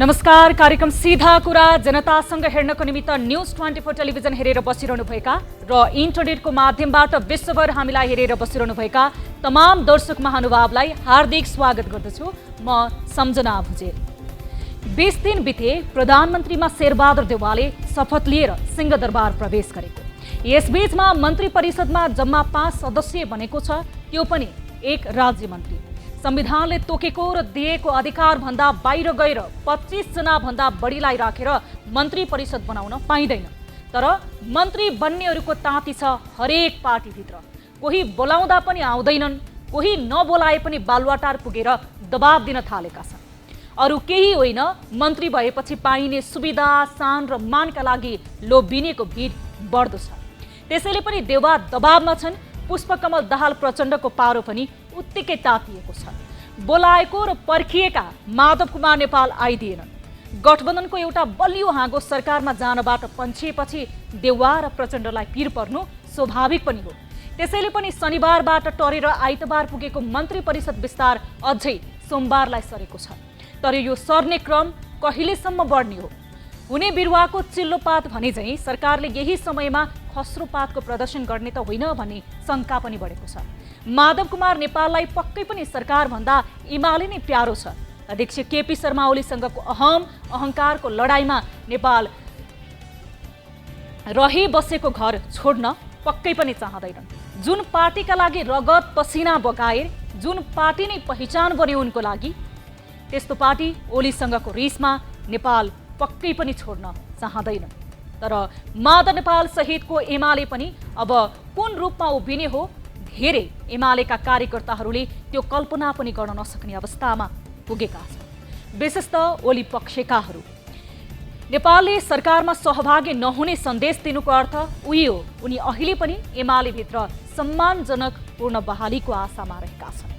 नमस्कार। कार्यक्रम सीधा कुरा जनतासँग हेर्नको निमित्त न्यूज 24 टेलिभिजन हेरेर बसिरहनुभएका र इन्टरनेटको माध्यमबाट विश्वभर हामीलाई हेरेर बसिरहनुभएका तमाम दर्शक महानुभावलाई हार्दिक स्वागत गर्दछु। म सम्झना भुजेल। 20 दिन बिते प्रधानमन्त्रीमा शेरबहादुर देउवाले शपथ लिएर सिंहदरबार प्रवेश गरेको। यसबीचमा मन्त्री परिषदमा जम्मा 5 सदस्य बनेको छ, त्यो पनि एक राज्य मन्त्री। संविधानले तोकेको र दिएको अधिकार भन्दा बाहिर गएर 25 जना भन्दा बढीलाई राखेर मन्त्री परिषद बनाउन पाइँदैन। तर मन्त्री बन्नेहरूको ताती छ हरेक पार्टीभित्र। कोही बोलाउँदा पनि आउँदैनन्, कोही नबोलाए पनि बालुवाटार पुगेर दबाब दिन थालेका छन्। अरू केही होइन, मन्त्री भएपछि पाइने सुविधा, सान र मानका लागि लोभिनेको भिड बढ्दो छ। त्यसैले पनि देउवा दबाबमा छन्। पुष्पकमल दाहाल प्रचण्डको पारो पनि उत्तिकै तातिएको छ। बोलाएको र पर्खिएका माधव कुमार नेपाल आइदिएनन्। गठबन्धनको एउटा बलियो हाँगो सरकारमा जानबाट पन्छिएपछि देउवा र प्रचण्डलाई पीर पर्नु स्वाभाविक पनि हो। त्यसैले पनि शनिबारबाट टरेर आइतबार पुगेको मन्त्री परिषद विस्तार अझै सोमबारलाई सरेको छ। तर यो सर्ने क्रम कहिलेसम्म बढ्ने हो? हुने बिरुवाको चिल्लोपात भने झैँ सरकारले यही समयमा खस्रोपातको प्रदर्शन गर्ने त होइन भन्ने शङ्का पनि बढेको छ। माधव कुमार नेपाललाई पक्कै पनि सरकारभन्दा एमाले नै प्यारो छ। अध्यक्ष केपी शर्मा ओलीसँगको अहङ्कारको लडाईँमा नेपाल रही बसेको घर छोड्न पक्कै पनि चाहँदैनन्। जुन पार्टीका लागि रगत पसिना बगाए, जुन पार्टी नै पहिचान बन्यो उनको लागि, त्यस्तो पार्टी ओलीसँगको रिसमा नेपाल पक्कै पनि छोड्न चाहँदैनन्। तर माधव नेपाल सहितको एमाले पनि अब कुन रूपमा उभिने हो, धेरै एमालेका कार्यकर्ताहरूले त्यो कल्पना पनि गर्न नसक्ने अवस्थामा पुगेका छन्। विशेष त ओली पक्षकाहरू। नेपालले सरकारमा सहभागी नहुने सन्देश दिनुको अर्थ उही हो, उनी अहिले पनि एमाले भित्र सम्मानजनक पूर्ण बहालीको आशामा रहेका छन्।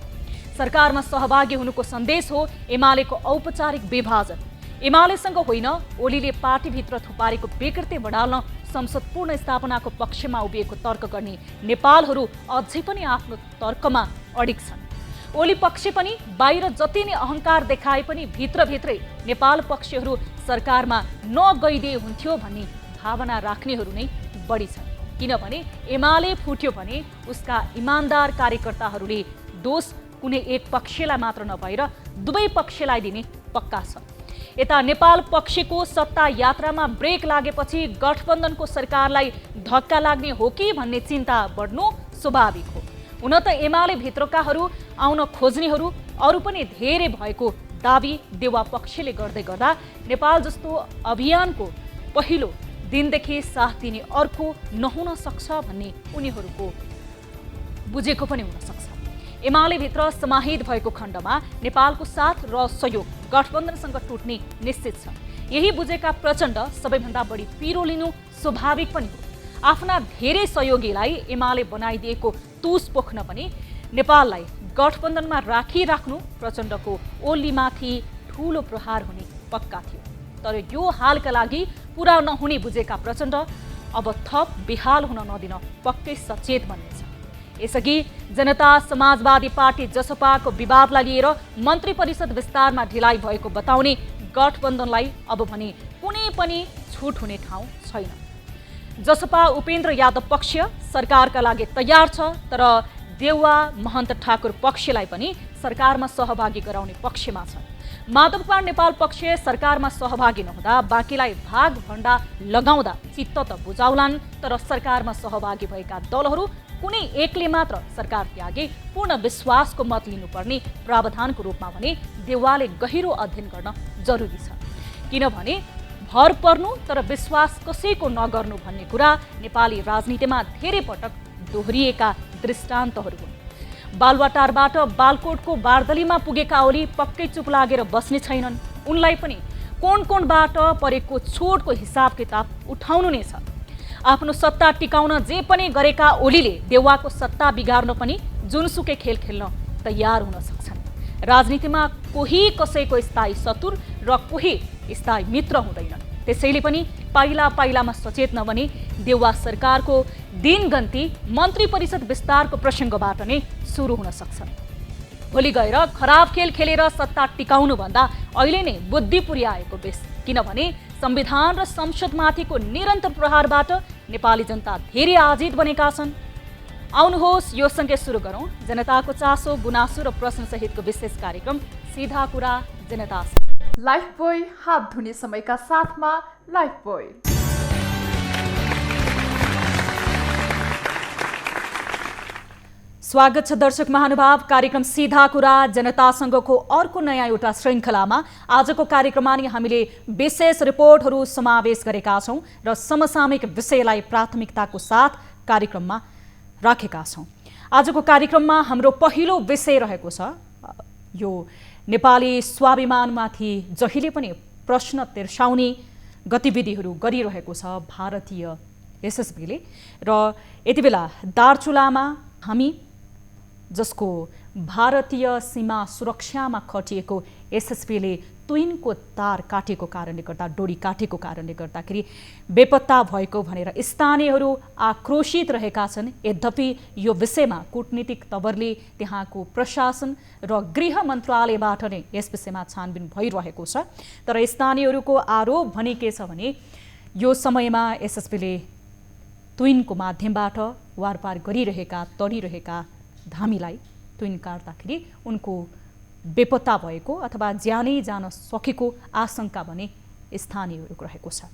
सरकारमा सहभागी हुनुको सन्देश हो एमालेको औपचारिक विभाजन। एमालेसँग होइन, ओलीले पार्टीभित्र थुपारेको बेकृत्य बढाल्न संसद पूर्ण स्थापनाको पक्षमा उभिएको तर्क गर्ने नेपालहरू अझै पनि आफ्नो तर्कमा अडिग छन्। ओली पक्ष पनि बाहिर जति नै अहङ्कार देखाए पनि भित्रभित्रै नेपाल पक्षहरू सरकारमा नगइदिए हुन्थ्यो भन्ने भावना राख्नेहरू नै बढी छन्। किनभने एमाले फुट्यो भने उसका इमान्दार कार्यकर्ताहरूले दोष कुनै एक पक्षलाई मात्र नभएर दुवै पक्षलाई दिने पक्का छ। यता नेपाल पक्षको सत्ता यात्रामा ब्रेक लागेपछि गठबन्धनको सरकारलाई धक्का लाग्ने हो कि भन्ने चिन्ता बढ्नु स्वाभाविक हो। हुन त एमाले भित्रकाहरू आउन खोज्नेहरू अरू पनि धेरै भएको दाबी देउवा पक्षले गर्दै गर्दा नेपाल जस्तो अभियानको पहिलो दिनदेखि साथ दिने अर्को नहुन सक्छ भन्ने उनीहरूको बुझेको पनि हुन सक्छ। एमाले भित्र समाहित भएको खण्डमा नेपालको साथ र सहयोग गठबन्धनसँग टुट्ने निश्चित छ। यही बुझेका प्रचण्ड सबैभन्दा बढी पिरो लिनु स्वाभाविक पनि हो। आफ्ना धेरै सहयोगीलाई एमाले बनाइदिएको तुस पोख्न पनि नेपाललाई गठबन्धनमा राखिराख्नु प्रचण्डको ओलीमाथि ठूलो प्रहार हुने पक्का थियो। तर यो हालका लागि पुरा नहुने बुझेका प्रचण्ड अब थप बेहाल हुन नदिन पक्कै सचेत बन्नेछ। यसअघि जनता समाजवादी पार्टी जसपाको विवादलाई लिएर मन्त्री परिषद विस्तारमा ढिलाइ भएको बताउने गठबन्धनलाई अब भने कुनै पनि छुट हुने ठाउँ छैन। जसपा उपेन्द्र यादव पक्ष सरकारका लागि तयार छ, तर देउवा महन्त ठाकुर पक्षलाई पनि सरकारमा सहभागी गराउने पक्षमा छ। माधव कुमार नेपाल पक्ष सरकारमा सहभागी नहुँदा बाँकीलाई भाग भण्डा लगाउँदा चित्त त बुझाउलान्, तर सरकारमा सहभागी भएका दलहरू कुनै एकले मात्र सरकार त्यागे पूर्ण विश्वासको मत लिनुपर्ने प्रावधानको रूपमा भने देउवाले गहिरो अध्ययन गर्न जरुरी छ। किनभने भर पर्नु तर विश्वास कसैको नगर्नु भन्ने कुरा नेपाली राजनीतिमा धेरै पटक दोहोरिएका दृष्टान्तहरू हुन्। बालुवाटारबाट बालकोटको बारदलीमा पुगेका ओली पक्कै चुप लागेर बस्ने छैनन्। उनलाई पनि कोणबाट परेको चोटको हिसाब किताब उठाउनु नै छ। आफ्नो सत्ता टिकाउन जे पनि गरेका ओलीले देउवाको सत्ता बिगार्न पनि जुनसुकै खेल खेल्न तयार हुन सक्छन्। राजनीतिमा कोही कसैको स्थायी शत्रु र कोही स्थायी मित्र हुँदैनन्। त्यसैले पनि पाइला पाइलामा सचेत नबने देउवा सरकारको दिनगन्ती मन्त्री परिषद विस्तारको प्रसङ्गबाट नै सुरु हुन सक्छ। भोलि गएर खराब खेल खेलेर सत्ता टिकाउनुभन्दा अहिले नै बुद्धि पुर्याएको बेस। किनभने संविधान र संसदमाथिको निरन्तर प्रहारबाट नेपाली जनता धेरै आजित बनेका छन्। आउनुहोस् यो सँगै सुरु गरौँ जनताको चासो, गुनासो र प्रश्न सहितको विशेष कार्यक्रम सीधा कुरा जनता। लाइफबोय हात धुने समयका साथमा लाइफबोय। स्वागत छ दर्शक महानुभाव, कार्यक्रम सीधा कुरा जनतासँगको अर्को नयाँ एउटा श्रृङ्खलामा। आजको कार्यक्रममा नि हामीले विशेष रिपोर्टहरू समावेश गरेका छौँ र समसामयिक विषयलाई प्राथमिकताको साथ कार्यक्रममा राखेका छौँ। आजको कार्यक्रममा हाम्रो पहिलो विषय रहेको छ यो नेपाली स्वाभिमानमाथि जहिले पनि प्रश्न तिर्साउने गतिविधिहरू गरिरहेको छ भारतीय एसएसबीले। र यति बेला दार्चुलामा हामी जसको भारतीय सीमा सुरक्षामा खटिएको एसएसबीले तुइनको तार काटेको कारणले गर्दा, डोरी काटेको कारणले गर्दाखेरि बेपत्ता भएको भनेर स्थानीयहरू आक्रोशित रहेका छन्। यद्यपि यो विषयमा कूटनीतिक तवरले त्यहाँको प्रशासन र गृह मन्त्रालयबाट नै यस विषयमा छानबिन भइरहेको छ। तर स्थानीयहरूको आरोप भने के छ भने यो समयमा एसएसबीले तुइनको माध्यमबाट वारपार गरिरहेका तडिरहेका धामीलाई तुइन काट्दाखेरि उनको बेपत्ता भएको अथवा ज्यानै जान सकेको आशंका भने स्थानीयहरूको रहेको छ।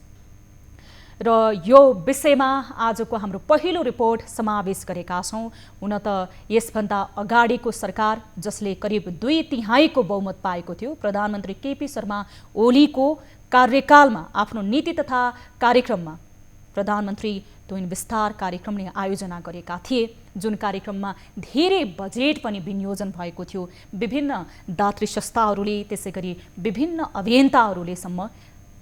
र यो विषयमा आजको हाम्रो पहिलो रिपोर्ट समावेश गरेका छौँ। हुन त यसभन्दा अगाडिको सरकार जसले करिब 2/3 बहुमत पाएको थियो, प्रधानमन्त्री केपी शर्मा ओलीको कार्यकालमा आफ्नो नीति तथा कार्यक्रममा प्रधानमन्त्री तुइन विस्तार कार्यक्रम नै आयोजना गरेका थिए, जुन कार्यक्रममा धेरै बजेट पनि विनियोजन भएको थियो। विभिन्न दात्री संस्थाहरूले त्यसै गरी विभिन्न अभियन्ताहरूले सम्म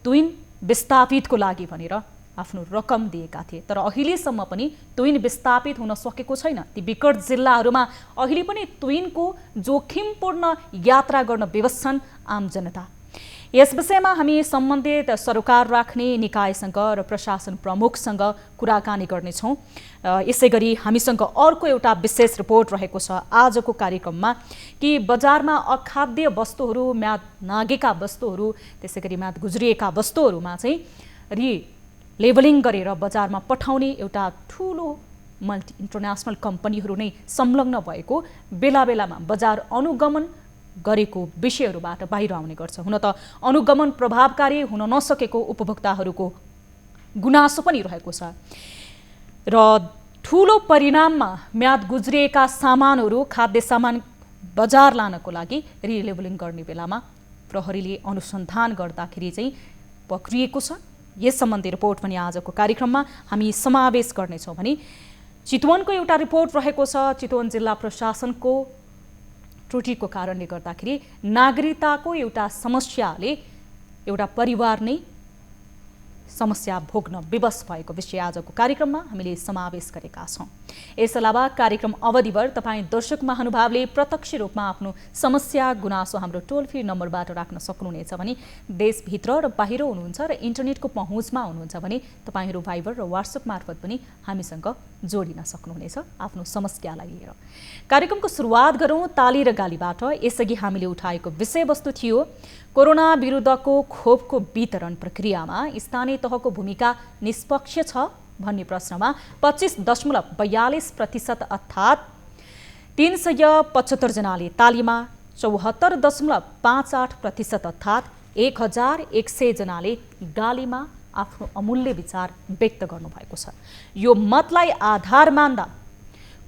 तुइन विस्थापितको लागि भनेर आफ्नो रकम दिएका थिए। तर अहिलेसम्म पनि तुइन विस्थापित हुन सकेको छैन। ती विकट जिल्लाहरूमा अहिले पनि तुइनको जोखिमपूर्ण यात्रा गर्न विवश छन् आम जनता। यस विषयमा हामी सम्बन्धित सरकार राख्ने निकायसँग र प्रशासन प्रमुखसँग कुराकानी गर्नेछौँ। यसै गरी हामीसँग अर्को एउटा विशेष रिपोर्ट रहेको छ आजको कार्यक्रममा कि बजारमा अखाद्य वस्तुहरू, म्याद नागेका वस्तुहरू, त्यसै गरी म्याद गुज्रिएका वस्तुहरूमा चाहिँ लेबलिङ गरेर बजारमा पठाउने एउटा ठुलो इन्टरनेसनल कम्पनीहरू नै संलग्न भएको बेला बेलामा बजार अनुगमन गरेको विषयहरूबाट बाहिर आउने गर्छ। हुन त अनुगमन प्रभावकारी हुन नसकेको उपभोक्ताहरूको गुनासो पनि रहेको छ र ठुलो परिणाममा म्याद गुज्रिएका सामानहरू, खाद्य सामान बजार लानको लागि रिलेबलिङ गर्ने बेलामा प्रहरीले अनुसन्धान गर्दाखेरि चाहिँ पक्रिएको छ। यस सम्बन्धी रिपोर्ट पनि आजको कार्यक्रममा हामी समावेश गर्नेछौँ। भने चितवनको एउटा रिपोर्ट रहेको छ। चितवन जिल्ला प्रशासनको त्रुटिको कारणले गर्दाखेरि नागरिकताको एउटा समस्याले एउटा परिवार नै समस्या भोग्न विवश भएको विषय आजको कार्यक्रममा हामीले समावेश गरेका छौँ। यस अलावा कार्यक्रम अवधिभर तपाईँ दर्शक महानुभावले प्रत्यक्ष रूपमा आफ्नो समस्या गुनासो हाम्रो टोल फ्री नम्बरबाट राख्न सक्नुहुनेछ भने देशभित्र र बाहिर हुनुहुन्छ र इन्टरनेटको पहुँचमा हुनुहुन्छ भने तपाईँहरू भाइबर र वाट्सएप मार्फत पनि हामीसँग जोडिन सक्नुहुनेछ आफ्नो समस्यालाई लिएर। कार्यक्रमको सुरुवात गरौँ ताली र गालीबाट। यसअघि हामीले उठाएको विषयवस्तु थियो कोरोना विरुद्धको खोपको वितरण प्रक्रियामा स्थानीय तहको भूमिका निष्पक्ष छ भन्ने प्रश्नमा 25.42% अर्थात् 375 जनाले तालीमा, 74.58% अर्थात् 1100 जनाले गालीमा आफ्नो अमूल्य विचार व्यक्त गर्नुभएको छ। यो मतलाई आधार मान्दा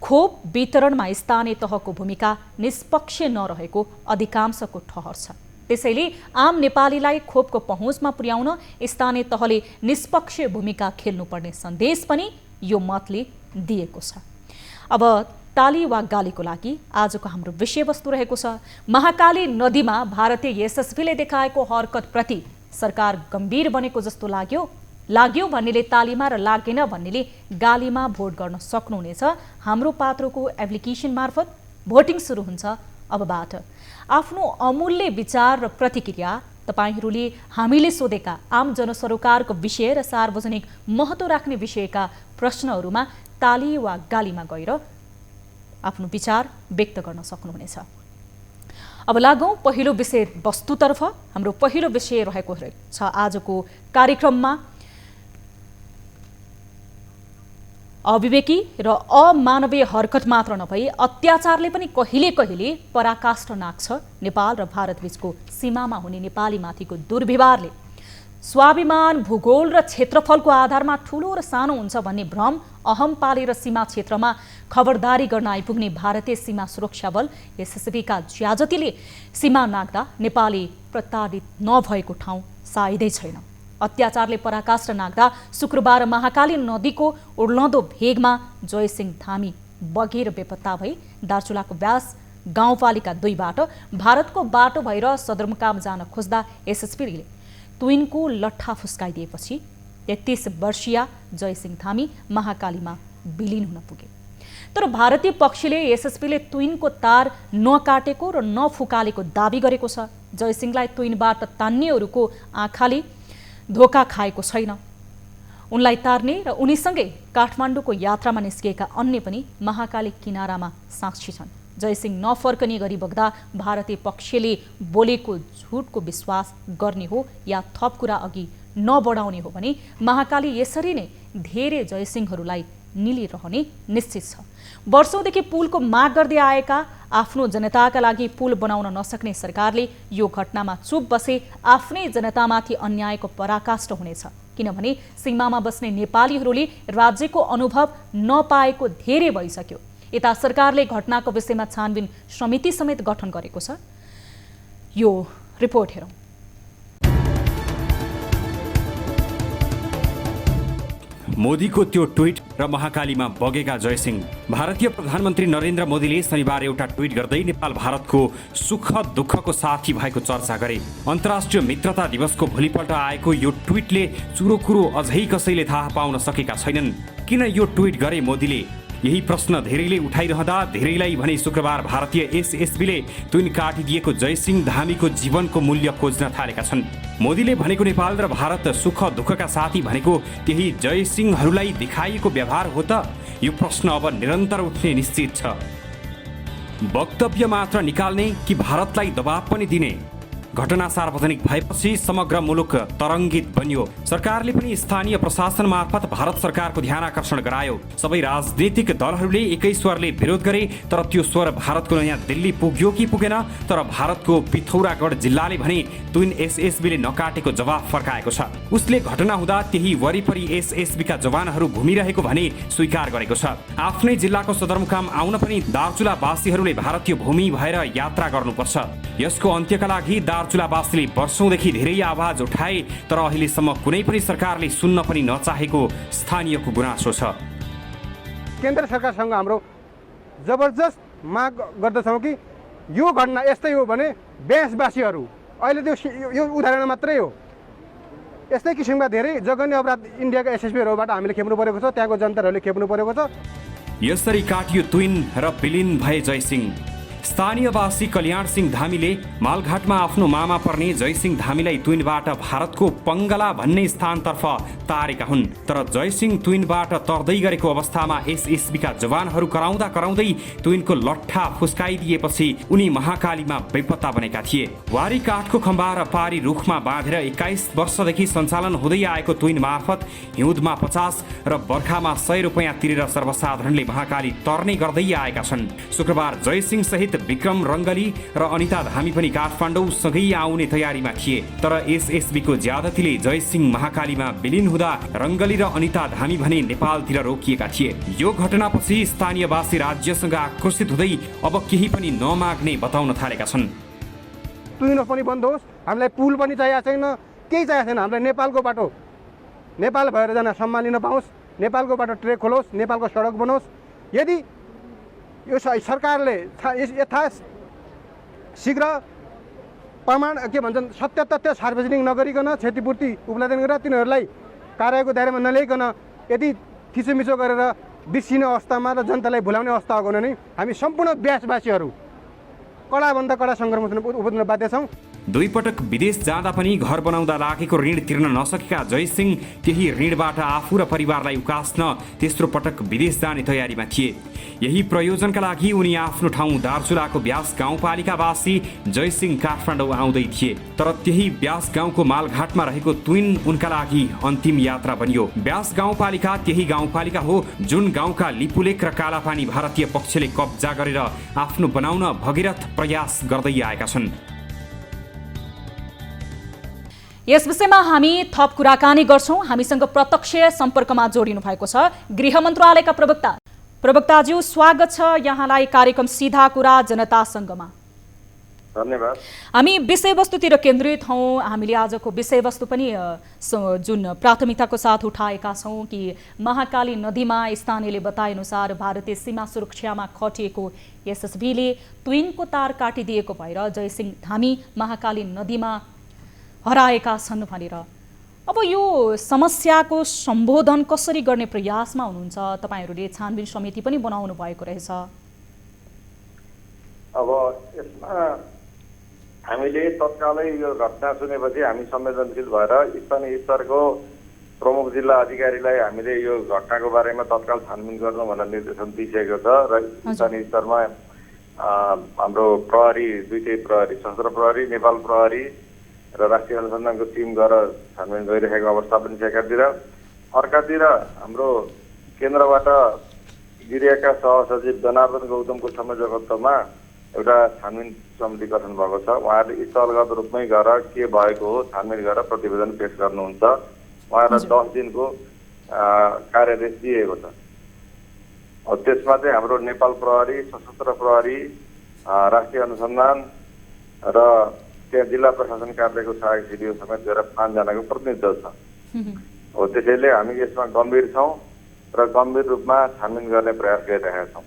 खोप वितरणमा स्थानीय तहको भूमिका निष्पक्ष नरहेको अधिकांशको ठहर छ। त्यसैले आम नेपालीलाई खोपको पहुँचमा पुर्याउन स्थानीय तहले निष्पक्ष भूमिका खेल्नुपर्ने सन्देश पनि यो मतले दिएको छ। अब ताली वा गालीको लागि आजको हाम्रो विषयवस्तु रहेको छ महाकाली नदीमा भारतीय एसएसबीले देखाएको हरकतप्रति सरकार गम्भीर बनेको जस्तो लाग्यो भन्नेले तालीमा र लागेन भन्नेले गालीमा भोट गर्न सक्नुहुनेछ। हाम्रो पात्रोको एप्लिकेसन मार्फत भोटिङ सुरु हुन्छ अबबाट। आफ्नो अमूल्य विचार र प्रतिक्रिया तपाईहरूले हामीले सोधेका आम जनसरोकारको विषय र सार्वजनिक महत्त्व राख्ने विषयका प्रश्नहरूमा ताली वा गालीमा गएर आफ्नो विचार व्यक्त गर्न सक्नुहुनेछ। अब लागौँ पहिलो विषय वस्तुतर्फ। हाम्रो पहिलो विषय रहेको छ आजको कार्यक्रममा अविवेकी र अमानवीय हरकत मात्र नभई अत्याचारले पनि कहिले कहिले पराकाष्ठ नाग्छ। नेपाल र भारत बीचको सीमामा हुने नेपालीमाथिको दुर्व्यवहारले स्वाभिमान, भूगोल र क्षेत्रफलको आधारमा ठूलो र सानो हुन्छ भन्ने भ्रम अहम पालेर सीमा क्षेत्रमा खबरदारी गर्न आइपुग्ने भारतीय सीमा सुरक्षा बल एसएसबीका ज्याजतीले सीमा नाग्दा नेपाली प्रताडित नभएको ठाउँ सायदै छैन। अत्याचारले पराकाष्ठ नाग्दा शुक्रबार महाकाली नदीको उर्लदो भेगमा जयसिंह धामी बगेर बेपत्ता भई दार्चुलाको व्यास गाउँपालिका 2बाट भारतको बाटो भएर सदरमुकाम जान खोज्दा एसएसबीले तुइनको लट्ठा फुस्काइदिएपछि 33 वर्षीय जयसिंह धामी महाकालीमा विलिन हुन पुगे। तर भारतीय पक्षले एसएसबीले तुइनको तार नकाटेको र नफुकालेको दाबी गरेको छ। जयसिंहलाई तुइनबाट तान्नेहरूको आँखाले धोका खाएको छैन। उनलाई तार्ने र उनीसँगै काठमाडौँको यात्रामा निस्किएका अन्य पनि महाकाली किनारामा साक्षी छन्। जयसिंह नफर्कने गरी बग्दा भारतीय पक्षले बोलेको झुटको विश्वास गर्ने हो या थप कुरा अघि नबढाउने हो भने महाकाली यसरी नै धेरै जयसिंहहरूलाई निलिरहने निश्चित छ। वर्षौंदेखि पुलको माग गर्दै आएका आफ्नो जनताका लागि पुल बनाउन नसक्ने सरकारले यो घटनामा चुप बसे आफ्नै जनतामाथि अन्यायको पराकाष्ठ हुनेछ। किनभने सीमामा बस्ने नेपालीहरूले राज्यको अनुभव नपाएको धेरै भइसक्यो। यता सरकारले घटनाको विषयमा छानबिन समिति समेत गठन गरेको छ। यो रिपोर्ट हेरौँ। मोदीको त्यो ट्विट र महाकालीमा बगेका जयसिंह। भारतीय प्रधानमन्त्री नरेन्द्र मोदीले शनिबार एउटा ट्विट गर्दै नेपाल भारतको सुख दुःखको साथी भएको चर्चा गरे। अन्तर्राष्ट्रिय मित्रता दिवसको भोलिपल्ट आएको यो ट्विटले चुरो कुरो अझै कसैले थाहा पाउन सकेका छैनन्। किन यो ट्विट गरे मोदीले? यही प्रश्न धेरैले उठाइरहँदा धेरैलाई भने शुक्रबार भारतीय एसएसबीले तुइन काटिदिएको जयसिंह धामीको जीवनको मूल्य खोज्न थालेका छन्। मोदीले भनेको नेपाल र भारत सुख दुःखका साथी भनेको त्यही जयसिंहहरूलाई देखाइएको व्यवहार हो त? यो प्रश्न अब निरन्तर उठ्ने निश्चित छ। वक्तव्य मात्र निकाल्ने कि भारतलाई दबाब पनि दिने? घटना सार्वजनिक भएपछि समग्र मुलुक तरङ्गित बन्यो। सरकारले पनि स्थानीय प्रशासन मार्फत भारत सरकारको ध्यान आकर्षण गरायो। सबै राजनीतिक दलहरूले एकै स्वरले विरोध गरे। तर त्यो स्वर भारतको नयाँ दिल्ली पुग्यो कि पुगेन? तर भारतको पिथौरागढ जिल्लाले भने तुइन एसएसबीले नकाटेको जवाफ फर्काएको छ। उसले घटना हुँदा त्यही वरिपरि एसएसबीका जवानहरू घुमिरहेको भने स्वीकार गरेको छ। आफ्नै जिल्लाको सदरमुकाम आउन पनि दार्चुलावासीहरूले भारतीय भूमि भएर यात्रा गर्नुपर्छ। यसको अन्त्यका लागि दार्चुलावासीले वर्षौंदेखि धेरै आवाज उठाए। तर अहिलेसम्म कुनै पनि सरकारले सुन्न पनि नचाहेको स्थानीयको गुनासो छ। केन्द्र सरकारसँग हाम्रो जबरजस्त माग गर्दछौँ कि यो घटना यस्तै हो भने बेसवासीहरू अहिले त्यो यो उदाहरण मात्रै हो। यस्तै किसिमका धेरै जघन्य अपराध इन्डियाका एसएसबीहरूबाट हामीले खेप्नु परेको छ, त्यहाँको जनताहरूले खेप्नु परेको छ। यसरी काटियो तुइन र विलिन भए जयसिंह। स्थानीयवासी कल्याण सिंह धामीले मालघाटमा आफ्नो मामा पर्ने जयसिंह धामीलाई तुइनबाट भारतको पङ्गला भन्ने स्थानतर्फ तारेका हुन्। तर जयसिंह तुइनबाट तर्दै गरेको अवस्थामा एसएसबीका जवानहरू कराउँदा कराउँदै तुइनको लट्ठा फुस्काइदिएपछि उनी महाकालीमा बेपत्ता बनेका थिए। वारी काठको खम्बा र पारी रुखमा बाँधेर 21 वर्षदेखि सञ्चालन हुँदै आएको तुइन मार्फत हिउँदमा 50 र बर्खामा 100 रुपियाँ तिरेर सर्वसाधारणले महाकाली तर्ने गर्दै आएका छन्। शुक्रबार जयसिंह सहित विक्रम रङ्गली र अनिता धामी पनि काठमाडौँ सँगै आउने तयारीमा थिए। तर एसएसबीको ज्यादतीले जयसिंह महाकालीमा विलिन हुँदा रङ्गली र अनिता धामी भने नेपालतिर रोकिएका थिए। यो घटनापछि स्थानीयवासी राज्यसँग आक्रोशित हुँदै अब केही पनि नमाग्ने बताउन थालेका छन्। तुइनो पनि बन्द होस्, हामीलाई पुल पनि चाहिएको छैन, केही चाहिएको छैन। हामीलाई नेपालको बाटो नेपाल भएर जान सम्हालिन पाओस्, नेपालको बाटो ट्रेक खोलोस्, नेपालको सडक बनोस्। यदि यो सरकारले यथाशीघ्र प्रमाण के भन्छन् सत्य तथ्य सार्वजनिक नगरिकन क्षतिपूर्ति उपलब्ध गरेर तिनीहरूलाई कार्यको दायरामा नल्याइकन यदि थिचोमिचो गरेर बिर्सिने अवस्थामा र जनतालाई भुलाउने अवस्था हो भने हामी सम्पूर्ण देशवासीहरू कडाभन्दा कडा सङ्घर्ष उभिन बाध्य छौँ। दुई पटक विदेश जाँदा पनि घर बनाउँदा लागेको ऋण तिर्न नसकेका जयसिंह त्यही ऋणबाट आफू र परिवारलाई उकास्न तेस्रो पटक विदेश जाने तयारीमा थिए। यही प्रयोजनका लागि उनी आफ्नो ठाउँ दार्चुलाको ब्यास गाउँपालिकावासी जयसिंह काठमाडौँ आउँदै थिए। तर त्यही ब्यास गाउँको मालघाटमा रहेको तुइन उनका लागि अन्तिम यात्रा बनियो। ब्यास गाउँपालिका त्यही गाउँपालिका हो जुन गाउँका लिपुलेक र कालापानी भारतीय पक्षले कब्जा गरेर आफ्नो बनाउन भगीरथ प्रयास गर्दै आएका छन्। यस विषयमा हामी थप कुराकानी गर्छौं। हामीसँग प्रत्यक्ष सम्पर्कमा जोडिनु भएको छ गृह मन्त्रालयका प्रवक्ताज्यू, स्वागत छ यहाँलाई कार्यक्रम सीधा कुरा जनतासँगमा। धन्यवाद। हामी विषयवस्तुतिर केन्द्रित हौं। हामीले आजको विषयवस्तु पनि जुन प्राथमिकताको साथ उठाएका छौं कि महाकाली नदीमा स्थानीयले बताएअनुसार भारतीय सीमा सुरक्षामा खटिएको एसएसबीले तुइनको तार काटिदिएको भएर जयसिंह धामी महाकाली नदीमा हराएका छन् भनेर। अब यो समस्याको सम्बोधन कसरी गर्ने प्रयासमा हुनुहुन्छ? तपाईहरूले छानबिन समिति पनि बनाउनु भएको रहेछ। अब यसमा हामीले तत्कालै यो घटना सुनेपछि हामी संवेदनशील भएर स्थानीय स्तरको प्रमुख जिल्ला अधिकारीलाई हामीले यो घटनाको बारेमा तत्काल छानबिन गर्नु भनेर निर्देशन दिइसकेको छ र स्थानीय स्तरमा हाम्रो प्रहरी, दुईटै प्रहरी, सशस्त्र प्रहरी, नेपाल प्रहरी र राष्ट्रिय अनुसन्धानको टिम गएर छानबिन गरिरहेको अवस्था पनि छ एकातिर। अर्कातिर हाम्रो केन्द्रबाट गृहका सहसचिव जनार्दन गौतमको संयोजकत्वमा एउटा छानबिन समिति गठन भएको छ। उहाँहरूले स्थलगत रूपमै गएर के भएको हो छानबिन गरेर प्रतिवेदन पेश गर्नुहुन्छ। उहाँहरूलाई 10 दिनको कार्यादेश दिएको छ। त्यसमा चाहिँ हाम्रो नेपाल प्रहरी, सशस्त्र प्रहरी, राष्ट्रिय अनुसन्धान र त्यहाँ जिल्ला प्रशासन कार्यालयको सहायक सिडिओ समेत गएर 5 जनाको प्रतिनिधित्व छ। हो त्यसैले हामी यसमा गम्भीर छौँ र गम्भीर रूपमा छानबिन गर्ने प्रयास गरिरहेका छौँ।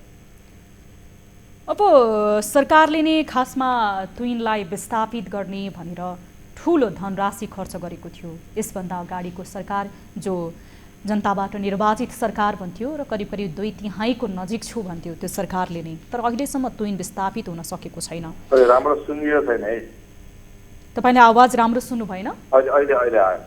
अब सरकारले नै खासमा तुइनलाई विस्थापित गर्ने भनेर ठूलो धनराशि खर्च गरेको थियो। यसभन्दा अगाडिको सरकार जो जनताबाट निर्वाचित सरकार भन्थ्यो र करिब करिब 2/3 नजिक छु भन्थ्यो त्यो सरकारले नै, तर अहिलेसम्म तुइन विस्थापित हुन सकेको छैन। राम्रो सुनियो छैन है? तपाईले आवाज राम्रो सुन्नु भएन? अहिले आयो।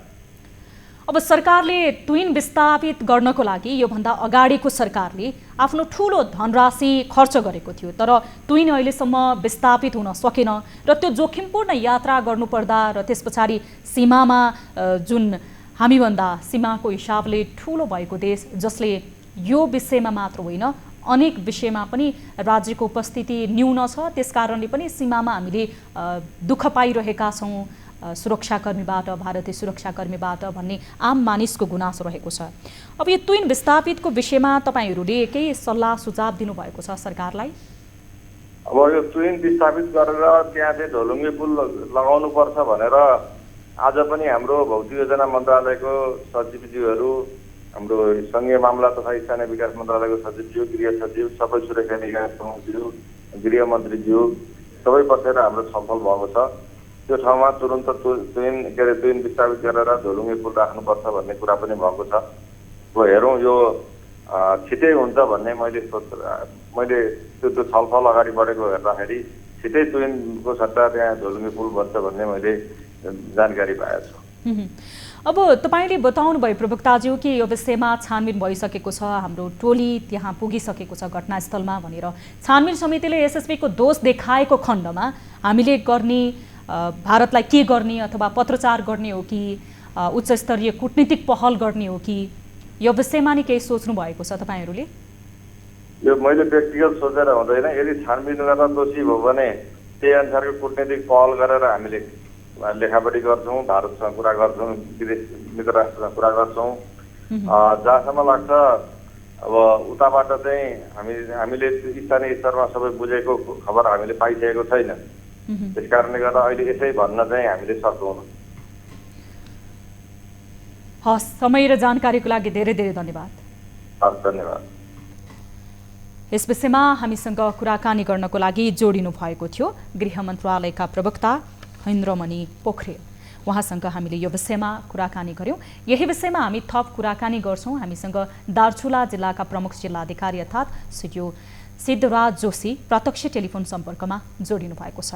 अब सरकारले तुइन विस्थापित गर्नको लागि योभन्दा अगाडिको सरकारले आफ्नो ठूलो धनराशि खर्च गरेको थियो, तर तुइन अहिलेसम्म विस्थापित हुन सकेन र त्यो जोखिमपूर्ण यात्रा गर्नुपर्दा र त्यसपछाडि सीमामा जुन हामीभन्दा सीमाको हिसाबले ठूलो भएको देश जसले यो विषयमा मात्र होइन अनेक विषयमा पनि राज्यको उपस्थिति न्यून छ, त्यसकारणले पनि सीमामा हामीले दुःख पाइरहेका छौँ सुरक्षाकर्मीबाट, भारतीय सुरक्षाकर्मीबाट भन्ने आम मानिसको गुनासो रहेको छ। अब यो तुइन विस्थापितको विषयमा तपाईहरूले केही सल्लाह सुझाव दिनुभएको छ सरकारलाई? अब यो तुइन विस्थापित गरेर त्यहाँ चाहिँ ढोलुङ्गे पुल लगाउनु पर्छ भनेर आज पनि हाम्रो भौतिक योजना मन्त्रालयको सचिवज्यूहरू, हाम्रो सङ्घीय मामला तथा स्थानीय विकास मन्त्रालयको सचिवज्यू, गृह सचिव, सबै सुरक्षा निकाय प्रमुखज्यू, गृह मन्त्रीज्यू सबै बसेर हाम्रो छलफल भएको छ। त्यो ठाउँमा तुरन्त तुइन विस्थापित गरेर ढोलुङ्गे पुल राख्नुपर्छ भन्ने कुरा पनि भएको छ। अब हेरौँ यो छिटै हुन्छ भन्ने मैले त्यो छलफल अगाडि बढेको हेर्दाखेरि छिटै तुइनको सट्टा त्यहाँ ढोलुङ्गे पुल बन्छ भन्ने मैले जानकारी पाएको छु। अब तपाईले बताउनु भयो प्रवक्ताज्यू कि यो विषयमा छानबिन भइसकेको छ, हाम्रो टोली त्यहाँ पुगिसकेको छ घटनास्थलमा भनेर। छानबिन समितिले एसएसबीको दोष देखाएको खण्डमा हामीले गर्ने भारतलाई के गर्ने अथवा पत्रचार गर्ने हो कि उच्च स्तरीय कूटनीतिक पहल गर्ने हो कि यो विषयमा नि केही सोच्नु भएको छ तपाईहरूले? यो मैले व्यक्तिगत सोचेर हुँदैन। यदि छानबिन गर्न दोषी भयो भने त्यही अनुसारको कूटनीतिक पहल गरेर हामीले लेखापढी गर्छौँ, भारतसँग कुरा गर्छौँ, विदेश मित्र राष्ट्रसँग कुरा गर्छौँ। जहाँसम्म लाग्छ अब उताबाट चाहिँ हामीले स्थानीय स्तरमा सबै बुझेको खबर हामीले पाइसकेको छैन। त्यस कारणले गर्दा अहिले यसै भन्न चाहिँ हामीले सक्दैनौँ। हस्, समय र जानकारीको लागि धेरै धेरै धन्यवाद। हस्, धन्यवाद। यस विषयमा हामीसँग कुराकानी गर्नको लागि जोडिनु भएको थियो गृह मन्त्रालयका प्रवक्ता हैन्द्रमणि पोखरेल। उहाँसँग हामीले यो विषयमा कुराकानी गर्यौं। यही विषयमा हामी थप कुराकानी गर्छौं। हामीसँग दार्चुला जिल्लाका प्रमुख जिल्लाधिकारी अर्थात् सिडिओ सिद्धराज जोशी प्रत्यक्ष टेलिफोन सम्पर्कमा जोडिनु भएको छ।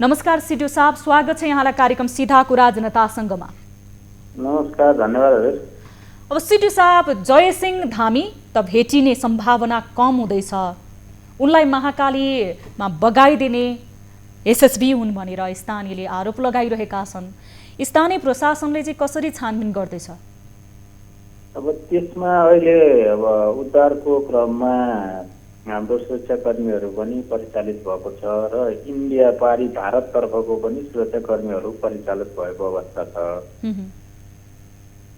नमस्कार सिद्धु साहब, स्वागत छ यहाँलाई कार्यक्रम सीधा कुरा जनतासँगमा। नमस्कार, धन्यवाद हजुर। अब सिद्धु साहब, जयसिंह धामी त भेटिने सम्भावना कम हुँदैछ। उनलाई महाकालीमा बगाइदिने एसएसबी हुन् भनेर स्थानीयले आरोप लगाइरहेका छन्। स्थानीय प्रशासनले चाहिँ कसरी छानबिन गर्दैछ? अब त्यसमा अहिले अब उद्धारको क्रममा हाम्रो सुरक्षाकर्मीहरू पनि परिचालित भएको छ र इन्डिया पारी भारततर्फको पनि सुरक्षाकर्मीहरू परिचालित भएको अवस्था छ।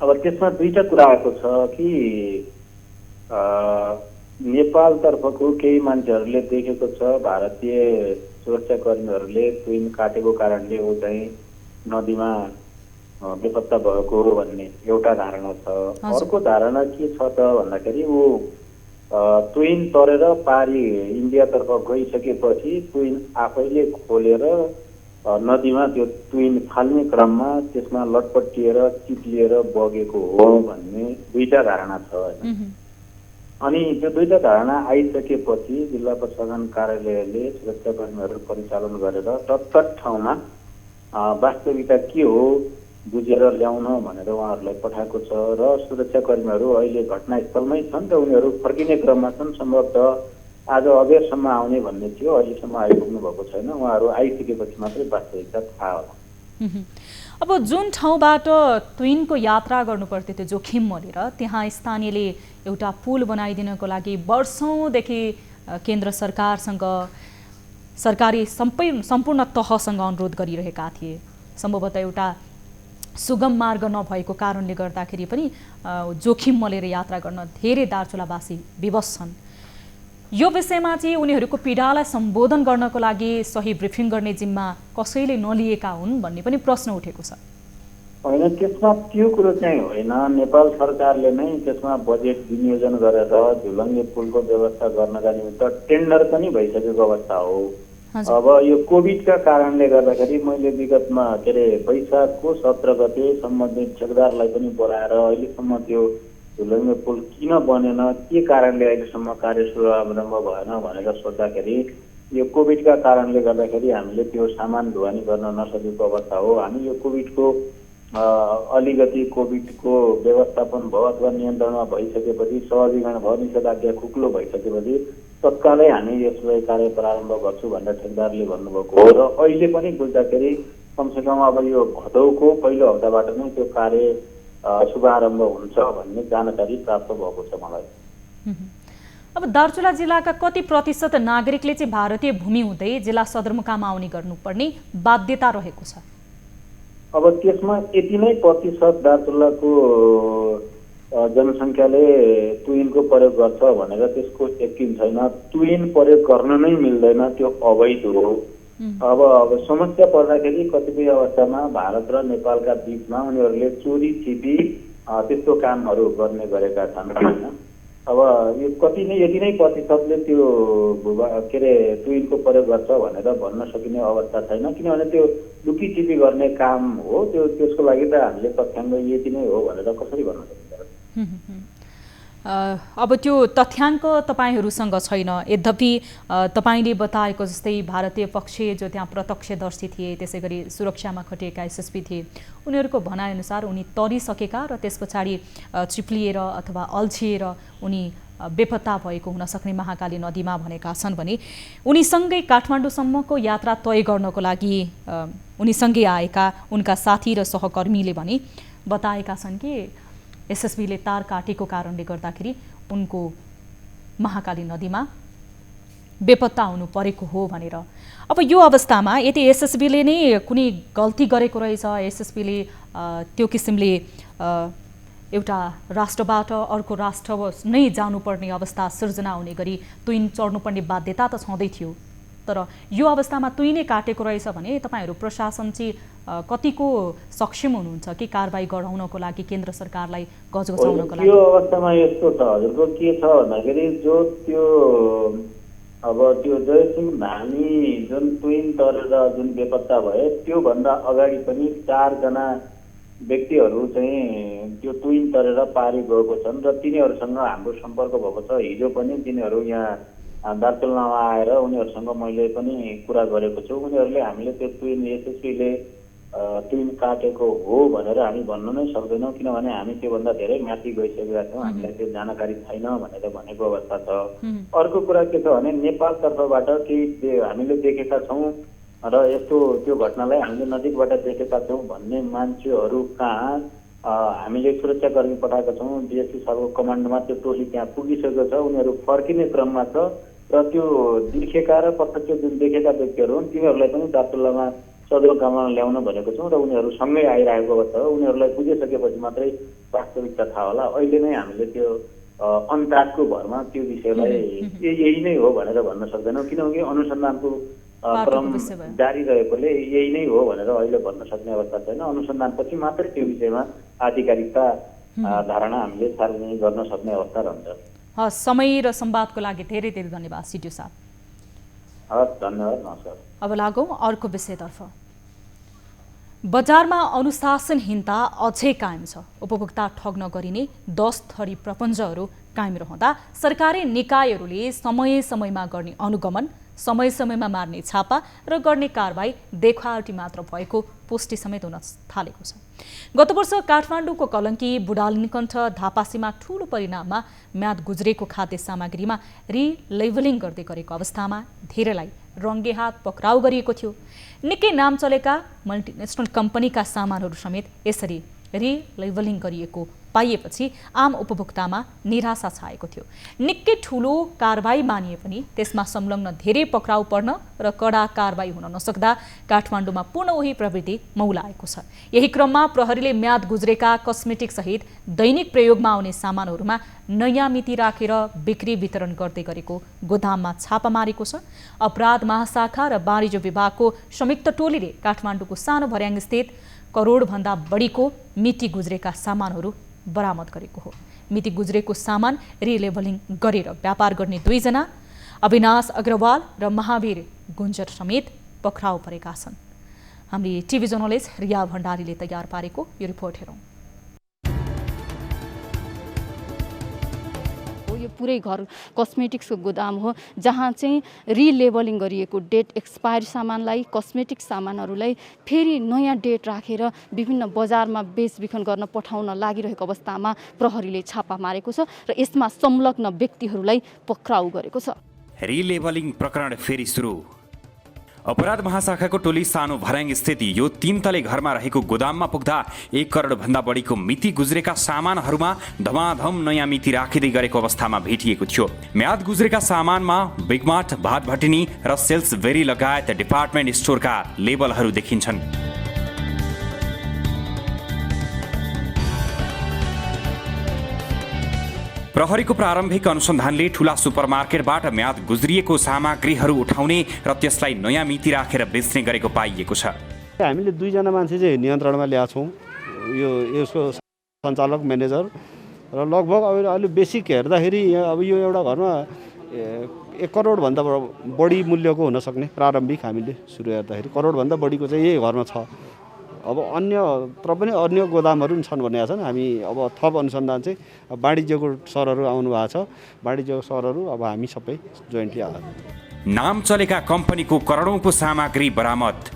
अब त्यसमा दुईटा कुरा आएको छ कि नेपालतर्फको केही मान्छेहरूले देखेको छ भारतीय सुरक्षाकर्मीहरूले तुइन काटेको कारणले ऊ चाहिँ नदीमा बेपत्ता भएको हो भन्ने एउटा धारणा छ। अर्को धारणा के छ त भन्दाखेरि ऊ तुइन तरेर पारी इन्डियातर्फ गइसकेपछि तुइन आफैले खोलेर नदीमा त्यो तुइन फाल्ने क्रममा त्यसमा लटपटिएर चिप्लिएर बगेको हो भन्ने दुईटा धारणा छ होइन। अनि त्यो दुईटा धारणा आइसकेपछि जिल्ला प्रशासन कार्यालयले सुरक्षाकर्मीहरू परिचालन गरेर तत्काल ठाउँमा वास्तविकता के हो बुझेर ल्याउन भनेर उहाँहरूलाई पठाएको छ र सुरक्षाकर्मीहरू अहिले घटनास्थलमै छन् र उनीहरू फर्किने क्रममा छन्। सम्भवतः आज अबेरसम्म आउने भन्ने थियो, अहिलेसम्म आइपुग्नु भएको छैन। उहाँहरू आइसकेपछि मात्रै वास्तविकता थाहा होला। अब जुन ठाउँबाट तुइनको यात्रा गर्नुपर्थ्यो त्यो जोखिम मलेर त्यहाँ स्थानीयले एउटा पुल बनाइदिनको लागि वर्षौँदेखि केन्द्र सरकारसँग सरकारी सम्पूर्ण तहसँग अनुरोध गरिरहेका थिए। सम्भवतः एउटा सुगम मार्ग नभएको कारणले गर्दाखेरि पनि जोखिम मलेर यात्रा गर्न धेरै दार्चुलावासी विवश छन्। यो विषयमा चाहिँ उनीहरूको पीडालाई सम्बोधन गर्नको लागि सही ब्रिफिङ गर्ने जिम्मा कसैले नलिएका हुन् भन्ने पनि प्रश्न उठेको छ। होइन, त्यसमा त्यो कुरो चाहिँ होइन। नेपाल सरकारले नै त्यसमा बजेट विनियोजन गरेर झुलङ्गे पुलको व्यवस्था गर्नका निमित्त टेन्डर पनि भइसकेको अवस्था हो। अब यो कोभिडका कारणले गर्दाखेरि मैले विगतमा के अरे वैशाखको 17 गते सम्बन्धित ठेकदारलाई पनि बोलाएर अहिलेसम्म त्यो झुलङ्गे पुल किन बनेन, के कारणले अहिलेसम्म कार्य शुभारम्भ भएन भनेर सोद्धाखेरि यो कोभिडका कारणले गर्दाखेरि हामीले त्यो सामान ढुवानी गर्न नसकेको अवस्था हो। हामी यो कोभिडको अलिकति कोभिडको व्यवस्थापन भयो अथवा नियन्त्रणमा भइसकेपछि स्वाभाविक भयो, निषेधाज्ञा खुक्लो भइसकेपछि तत्कालै हामी यसलाई कार्य प्रारम्भ गर्छु भनेर ठेकदारले भन्नुभएको हो। र अहिले पनि बुझ्दाखेरि कमसेकम अब यो भदौको पहिलो हप्ताबाट नै त्यो कार्य शुभारम्भ हुन्छ भन्ने जानकारी प्राप्त भएको छ मलाई। अब दार्चुला जिल्लाका कति प्रतिशत नागरिकले चाहिँ भारतीय भूमि हुँदै जिल्ला सदरमुकाम आउने गर्नुपर्ने बाध्यता रहेको छ? अब त्यसमा यति नै प्रतिशत दार्चुलाको जनसङ्ख्याले तुइनको प्रयोग गर्छ भनेर त्यसको यकिन छैन। तुइन प्रयोग गर्न नै मिल्दैन, त्यो अवैध हो। अब समस्या पर्दाखेरि कतिपय अवस्थामा भारत र नेपालका बिचमा उनीहरूले चोरी छिपी त्यस्तो कामहरू गर्ने गरेका छन् होइन। अब यो यति नै प्रतिशतले त्यो के अरे तुइनको प्रयोग गर्छ भनेर भन्न सकिने अवस्था छैन, किनभने त्यो लुकी छिपी गर्ने काम हो। त्यसको लागि त हामीले तथ्याङ्क यति नै हो भनेर कसरी भन्न सकिन्छ? अब त्यो तथ्याङ्क तपाईँहरूसँग छैन, यद्यपि तपाईँले बताएको जस्तै भारतीय पक्ष जो त्यहाँ प्रत्यक्षदर्शी थिए, त्यसै गरी सुरक्षामा खटिएका एसएसपी थिए, उनीहरूको भनाइअनुसार उनी तरिसकेका र त्यस पछाडि चिप्लिएर अथवा अल्झिएर उनी बेपत्ता भएको हुन सक्ने महाकाली नदीमा भनेका छन् भने उनीसँगै काठमाडौँसम्मको यात्रा तय गर्नको लागि उनीसँगै आएका उनका साथी र सहकर्मीले भने बताएका छन् कि एसएसबीले तार काटेको कारणले गर्दाखेरि उनको महाकाली नदीमा बेपत्ता हुनु परेको हो भनेर। अब यो अवस्थामा यदि एसएसबीले नै कुनै गल्ती गरेको रहेछ, एसएसबीले त्यो किसिमले एउटा राष्ट्रबाट अर्को राष्ट्र नै जानुपर्ने अवस्था सिर्जना हुने गरी तुइन चढ्नुपर्ने बाध्यता त छँदै थियो, तर यो अवस्थामा तुइनै काटेको रहेछ भने तपाईँहरू प्रशासन चाहिँ कतिको सक्षम हुनुहुन्छ कि कारबाही गराउनको लागि केन्द्र सरकारलाई गजगजाउनको लागि? यो अवस्थामा यस्तो छ हजुरको, के छ भन्दाखेरि अब त्यो जयसिंह धामी जुन तुइन तरेर जुन बेपत्ता भए त्योभन्दा अगाडि पनि 4 जना व्यक्तिहरू चाहिँ त्यो तुइन तरेर पारी गएको छन् र तिनीहरूसँग हाम्रो सम्पर्क भएको छ। हिजो पनि तिनीहरू यहाँ दार्चुलामा आएर उनीहरूसँग मैले पनि कुरा गरेको छु। उनीहरूले हामीले त्यो ट्विन एसएसपीले ट्विन काटेको हो भनेर हामी भन्नु नै सक्दैनौँ, किनभने हामी त्योभन्दा धेरै माथि गइसकेका छौँ, हामीलाई त्यो जानकारी छैन भनेर भनेको अवस्था छ। अर्को कुरा के छ भने नेपालतर्फबाट केही हामीले देखेका छौँ र यस्तो त्यो घटनालाई हामीले नजिकबाट देखेका छौँ भन्ने मान्छेहरू कहाँ हामीले सुरक्षाकर्मी पठाएका छौँ। डिएसपी साहबको कमान्डमा त्यो टोली त्यहाँ पुगिसकेको छ, उनीहरू फर्किने क्रममा छ र त्यो देखेका र प्रत्यक्ष जुन देखेका व्यक्तिहरू हुन् तिनीहरूलाई पनि दार्चुलामा सदरमुकाममा ल्याउन भनेको छौँ र उनीहरू सँगै आइरहेको अवस्था हो। उनीहरूलाई बुझिसकेपछि मात्रै वास्तविकता थाहा होला। अहिले नै हामीले त्यो अन्दाजको भरमा त्यो विषयलाई यही नै हो भनेर भन्न सक्दैनौँ, किनकि अनुसन्धानको क्रम जारी रहेकोले यही नै हो भनेर अहिले भन्न सक्ने अवस्था छैन। अनुसन्धानपछि मात्रै त्यो विषयमा आधिकारिकता धारणा हामीले सार्वजनिक गर्न सक्ने अवस्था रहन्छ। हस्, समय र संवादको लागि धेरै धेरै धन्यवाद सिडिओ साहब। हस्, धन्यवाद, नमस्कार। अब लागौँ अर्को विषयतर्फ। बजारमा अनुशासनहीनता अझै कायम छ। उपभोक्ता ठग नगरिने 10 थरी प्रपञ्चहरू कायम रहँदा सरकारी निकायहरूले समय समयमा गर्ने अनुगमन, समय समयमा मार्ने छापा र गर्ने कारबाही देखावटी मात्र भएको पुष्टि समेत हुन थालेको छ। गत वर्ष काठमाडौँको कलङ्की बुढालिनकण्ठ धापासीमा ठूलो परिणाममा म्याद गुज्रेको खाद्य सामग्रीमा रिलेबलिङ गर्दै गरेको अवस्थामा धेरैलाई रङ्गे हात पक्राउ गरिएको थियो। निकै नाम चलेका मल्टिनेसनल कम्पनीका सामानहरू समेत यसरी रिलेबलिङ गरिएको पाइएपछि आम उपभोक्तामा निराशा छाएको थियो। निकै ठूलो कारबाही मानिए पनि त्यसमा संलग्न धेरै पक्राउ पर्न र कडा कारबाही हुन नसक्दा काठमाडौँमा पुनः उही प्रवृत्ति मौलाएको छ। यही क्रममा प्रहरीले म्याद गुज्रेका कस्मेटिक सहित दैनिक प्रयोगमा आउने सामानहरूमा नयाँ मिति राखेर बिक्री वितरण गर्दै गरेको गोदाममा छापा मारेको छ। अपराध महाशाखा र वाणिज्य विभागको संयुक्त टोलीले काठमाडौँको सानो भर्याङ स्थित करोडभन्दा बढीको मिति गुज्रेका सामानहरू बरामद गरेको हो। मिति गुज्रेको सामान रिलेबलिङ गरेर व्यापार गर्ने 2 जना अविनाश अग्रवाल र महावीर गुन्जर समेत पक्राउ परेका छन्। हाम्री टिभी जर्नलिस्ट रिया भण्डारीले तयार पारेको यो रिपोर्ट हेरौँ। यो पुरै घर कस्मेटिक्सको गोदाम हो, जहाँ चाहिँ रिलेबलिङ गरिएको डेट एक्सपायर सामानलाई, कस्मेटिक सामानहरूलाई फेरि नयाँ डेट राखेर विभिन्न बजारमा बेचबिखन गर्न पठाउन लागिरहेको अवस्थामा प्रहरीले छापा मारेको छ र यसमा संलग्न व्यक्तिहरूलाई पक्राउ गरेको छ। रिलेबलिङ प्रकरण फेरि सुरु। अपराध महाशाखाको टोली सानो भर्याङ स्थित यो 3 तले घरमा रहेको गोदाममा पुग्दा 1 करोडभन्दा बढीको मिति गुज्रेका सामानहरूमा धमाधम नयाँ मिति राखिँदै गरेको अवस्थामा भेटिएको थियो। म्याद गुज्रेका सामानमा बिगमार्ट, भात भट्टिनी र सेल्सबेरी लगायत डिपार्टमेन्ट स्टोरका लेबलहरू देखिन्छन्। प्रहरीको प्रारम्भिक अनुसन्धानले ठूला सुपरमार्केटबाट म्याद गुज्रिएको सामग्रीहरू उठाउने र त्यसलाई नयाँ मिति राखेर बेच्ने गरेको पाइएको छ। हामीले 2 जना मान्छे चाहिँ नियन्त्रणमा ल्याएको छौँ, यसको सञ्चालक, म्यानेजर र लगभग अब अलि बेसिक हेर्दाखेरि अब यो एउटा घरमा 1 करोडभन्दा बढी मूल्यको हुन सक्ने प्रारम्भिक हामीले सुरु हेर्दाखेरि करोडभन्दा बढीको चाहिँ यही घरमा छ। अब अन्यत्र पनि अन्य गोदामहरू छन् भनेका छन्। हामी अब थप अनुसन्धान चाहिँ वाणिज्यको सरहरू आउनु भएको छ, वाणिज्यको सरहरू अब हामी सबै जोइन्टली नाम चलेका कम्पनीको करोडौंको सामग्री बरामद।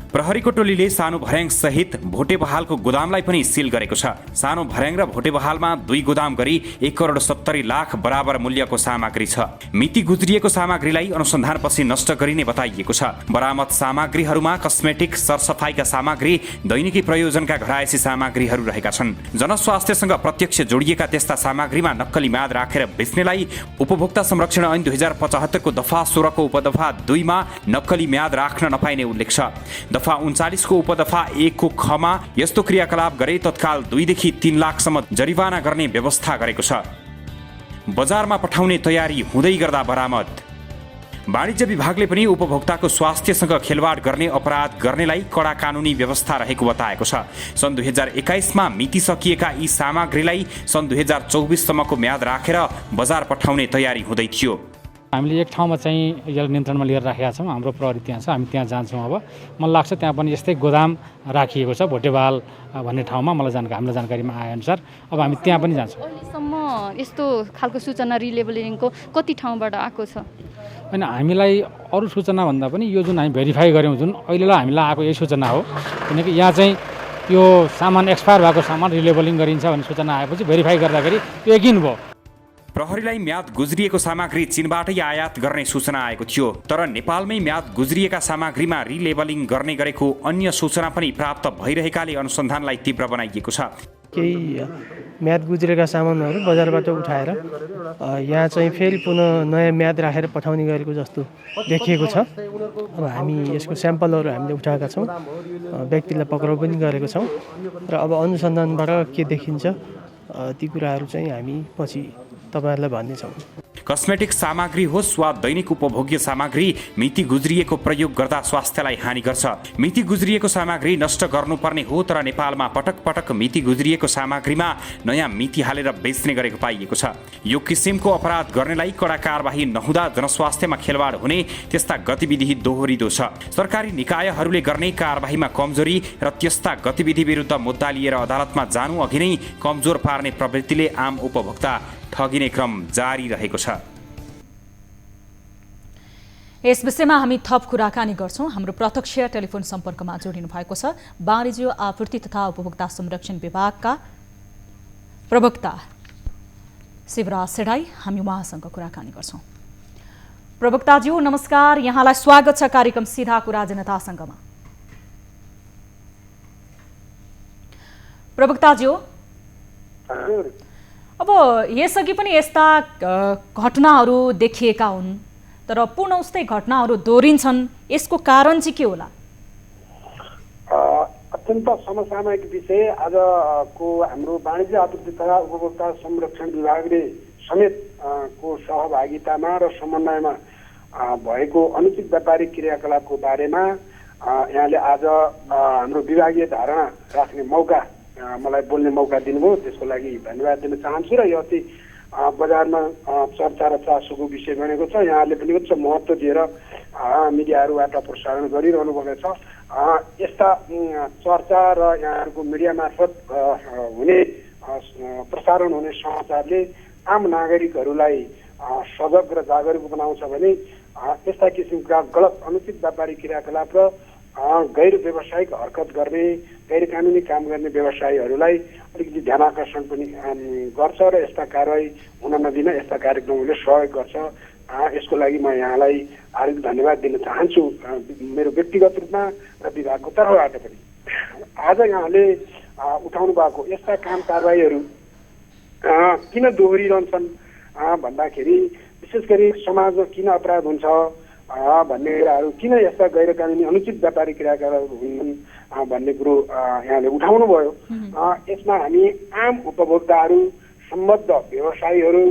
प्रहरीको टोलीले सानो भर्याङ सहित भोटेबहालको गोदामलाई पनि सिल गरेको छ। सानो भर्याङ र भोटेबहालमा 2 गोदाम गरी 1 करोड 70 लाख बराबर मूल्यको सामग्री छ। मिति गुज्रिएको सामग्रीलाई अनुसन्धानपछि नष्ट गरिने बताइएको छ। बरामद सामग्रीहरूमा कस्मेटिक, सरसफाइका सामग्री, दैनिकी प्रयोजनका घरायसी सामग्रीहरू रहेका छन्। जनस्वास्थ्यसँग प्रत्यक्ष जोडिएका त्यस्ता सामग्रीमा नक्कली म्याद राखेर बेच्नेलाई उपभोक्ता संरक्षण ऐन 2075 को दफा 16 को उपदफा 2 मा नक्कली म्याद राख्न नपाइने उल्लेख छ। दफा 39 को उपदफा 1 को खमा यस्तो क्रियाकलाप गरे तत्काल 2 देखि 3 लाखसम्म जरिवाना गर्ने व्यवस्था गरेको छ। बजारमा पठाउने तयारी हुँदै गर्दा बरामद। वाणिज्य विभागले पनि उपभोक्ताको स्वास्थ्यसँग खेलवाड गर्ने अपराध गर्नेलाई कडा कानुनी व्यवस्था रहेको बताएको छ। सन् 2021 मा मिति सकिएका यी सामग्रीलाई सन् 2024 सम्मको म्याद राखेर बजार पठाउने तयारी हुँदै थियो। हामीले एक ठाउँमा चाहिँ यसलाई नियन्त्रणमा लिएर राखेका छौँ। हाम्रो प्रहरी त्यहाँ छ, हामी त्यहाँ जान्छौँ। अब मलाई लाग्छ त्यहाँ पनि यस्तै गोदाम राखिएको छ भोटेवाल भन्ने ठाउँमा, हाम्रो जानकारीमा आएअनुसार अब हामी त्यहाँ पनि जान्छौँ। अहिलेसम्म यस्तो खालको सूचना रिलेबलिङको कति ठाउँबाट आएको छ? होइन, हामीलाई अरू सूचना भन्दा पनि यो जुन हामी भेरिफाई गऱ्यौँ, जुन अहिलेलाई हामीलाई आएको यही सूचना हो। किनकि यहाँ चाहिँ यो सामान एक्सपायर भएको सामान रिलेबलिङ गरिन्छ भन्ने सूचना आएपछि भेरिफाई गर्दाखेरि त्यो यकिन भयो। प्रहरीलाई म्याद गुज्रिएको सामग्री चीनबाटै आयात गर्ने सूचना आएको थियो, तर नेपालमै म्याद गुज्रिएका सामग्रीमा रिलेबलिङ गर्ने गरेको अन्य सूचना पनि प्राप्त भइरहेकाले अनुसन्धानलाई तीव्र बनाइएको छ। केही म्याद गुज्रेका सामानहरू बजारबाट उठाएर यहाँ चाहिँ फेरि पुनः नयाँ म्याद राखेर पठाउने गरेको जस्तो देखिएको छ। अब हामी यसको स्याम्पलहरू हामीले उठाएका छौँ, व्यक्तिलाई पक्राउ पनि गरेको छौँ र अब अनुसन्धानबाट के देखिन्छ ती कुराहरू चाहिँ हामी पछि तपाईहरुलाई भन्नेछौँ। कस्मेटिक सामग्री होस् वा दैनिक उपभोग्य सामग्री मिति गुज्रिएको प्रयोग गर्दा स्वास्थ्यलाई हानि गर्छ। मिति गुज्रिएको सामग्री नष्ट गर्नुपर्ने हो, तर नेपालमा पटक पटक मिति गुज्रिएको सामग्रीमा नयाँ मिति हालेर बेच्ने गरेको पाइएको छ। यो किसिमको अपराध गर्नेलाई कडा कारबाही नहुँदा जनस्वास्थ्यमा खेलवाड हुने त्यस्ता गतिविधि दोहोरिँदो छ। सरकारी निकायहरूले गर्ने कारबाहीमा कमजोरी र त्यस्ता गतिविधि विरुद्ध मुद्दा लिएर अदालतमा जानु अघि नै कमजोर पार्ने प्रवृत्तिले आम उपभोक्ता ठगिने क्रम जारी रहेको छ। यस विषयमा हामी थप कुराकानी गर्छौं। हाम्रो प्रत्यक्ष टेलिफोन सम्पर्कमा जोडिनु भएको छ वाणिज्य आपूर्ति तथा उपभोक्ता संरक्षण विभागका प्रवक्ता शिवराज सेडाई। हामी उहाँसँग कुराकानी गर्छौं। प्रवक्ताज्यू नमस्कार, यहाँलाई स्वागत छ कार्यक्रम सीधा कुरा जनतासँगमा। प्रवक्ताज्यू, अब यसअघि पनि यस्ता घटनाहरू देखिएका हुन्, तर पुनः उस्तै घटनाहरू दोहोरिन्छन्, यसको कारण चाहिँ के होला? अत्यन्त समसामयिक विषय आजको हाम्रो वाणिज्य आपूर्ति तथा उपभोक्ता संरक्षण विभागले समेत को सहभागितामा र समन्वयमा भएको अनुचित व्यापारिक क्रियाकलापको बारेमा यहाँले आज हाम्रो विभागीय धारणा राख्ने मौका, मलाई बोल्ने मौका दिनुभयो, त्यसको लागि धन्यवाद दिन चाहन्छु। र यो अति बजारमा चर्चा र चासोको विषय बनेको छ। यहाँले पनि उच्च महत्त्व दिएर मिडियाहरूबाट प्रसारण गरिरहनु भएको छ। यस्ता चर्चा र यहाँहरूको मिडिया मार्फत हुने प्रसारण हुने समाचारले आम नागरिकहरूलाई सजग र जागरुक बनाउँछ भने यस्ता किसिमका गलत अनुचित व्यापारिक क्रियाकलाप र गैर व्यावसायिक हरकत गर्ने, गैर कानुनी काम गर्ने व्यवसायीहरूलाई अलिकति ध्यानाकर्षण पनि गर्छ र यस्ता कारवाही हुन नदिन यस्ता कार्यक्रमहरूले सहयोग गर्छ। यसको लागि म यहाँलाई हार्दिक धन्यवाद दिन चाहन्छु, मेरो व्यक्तिगत रूपमा र विभागको तर्फबाट पनि। आज यहाँले उठाउनु भएको यस्ता काम कारवाहीहरू किन दोहोरिरहन्छन् भन्दाखेरि विशेष गरी समाजमा किन अपराध हुन्छ भन्ने कुराहरू, किन यस्ता गैर कानुनी अनुचित व्यापारिक क्रियाकलापहरू हुन्छन् भन्ने कुरो यहाँले उठाउनु भयो। यसमा हामी आम उपभोक्ताहरू, सम्बद्ध व्यवसायीहरू,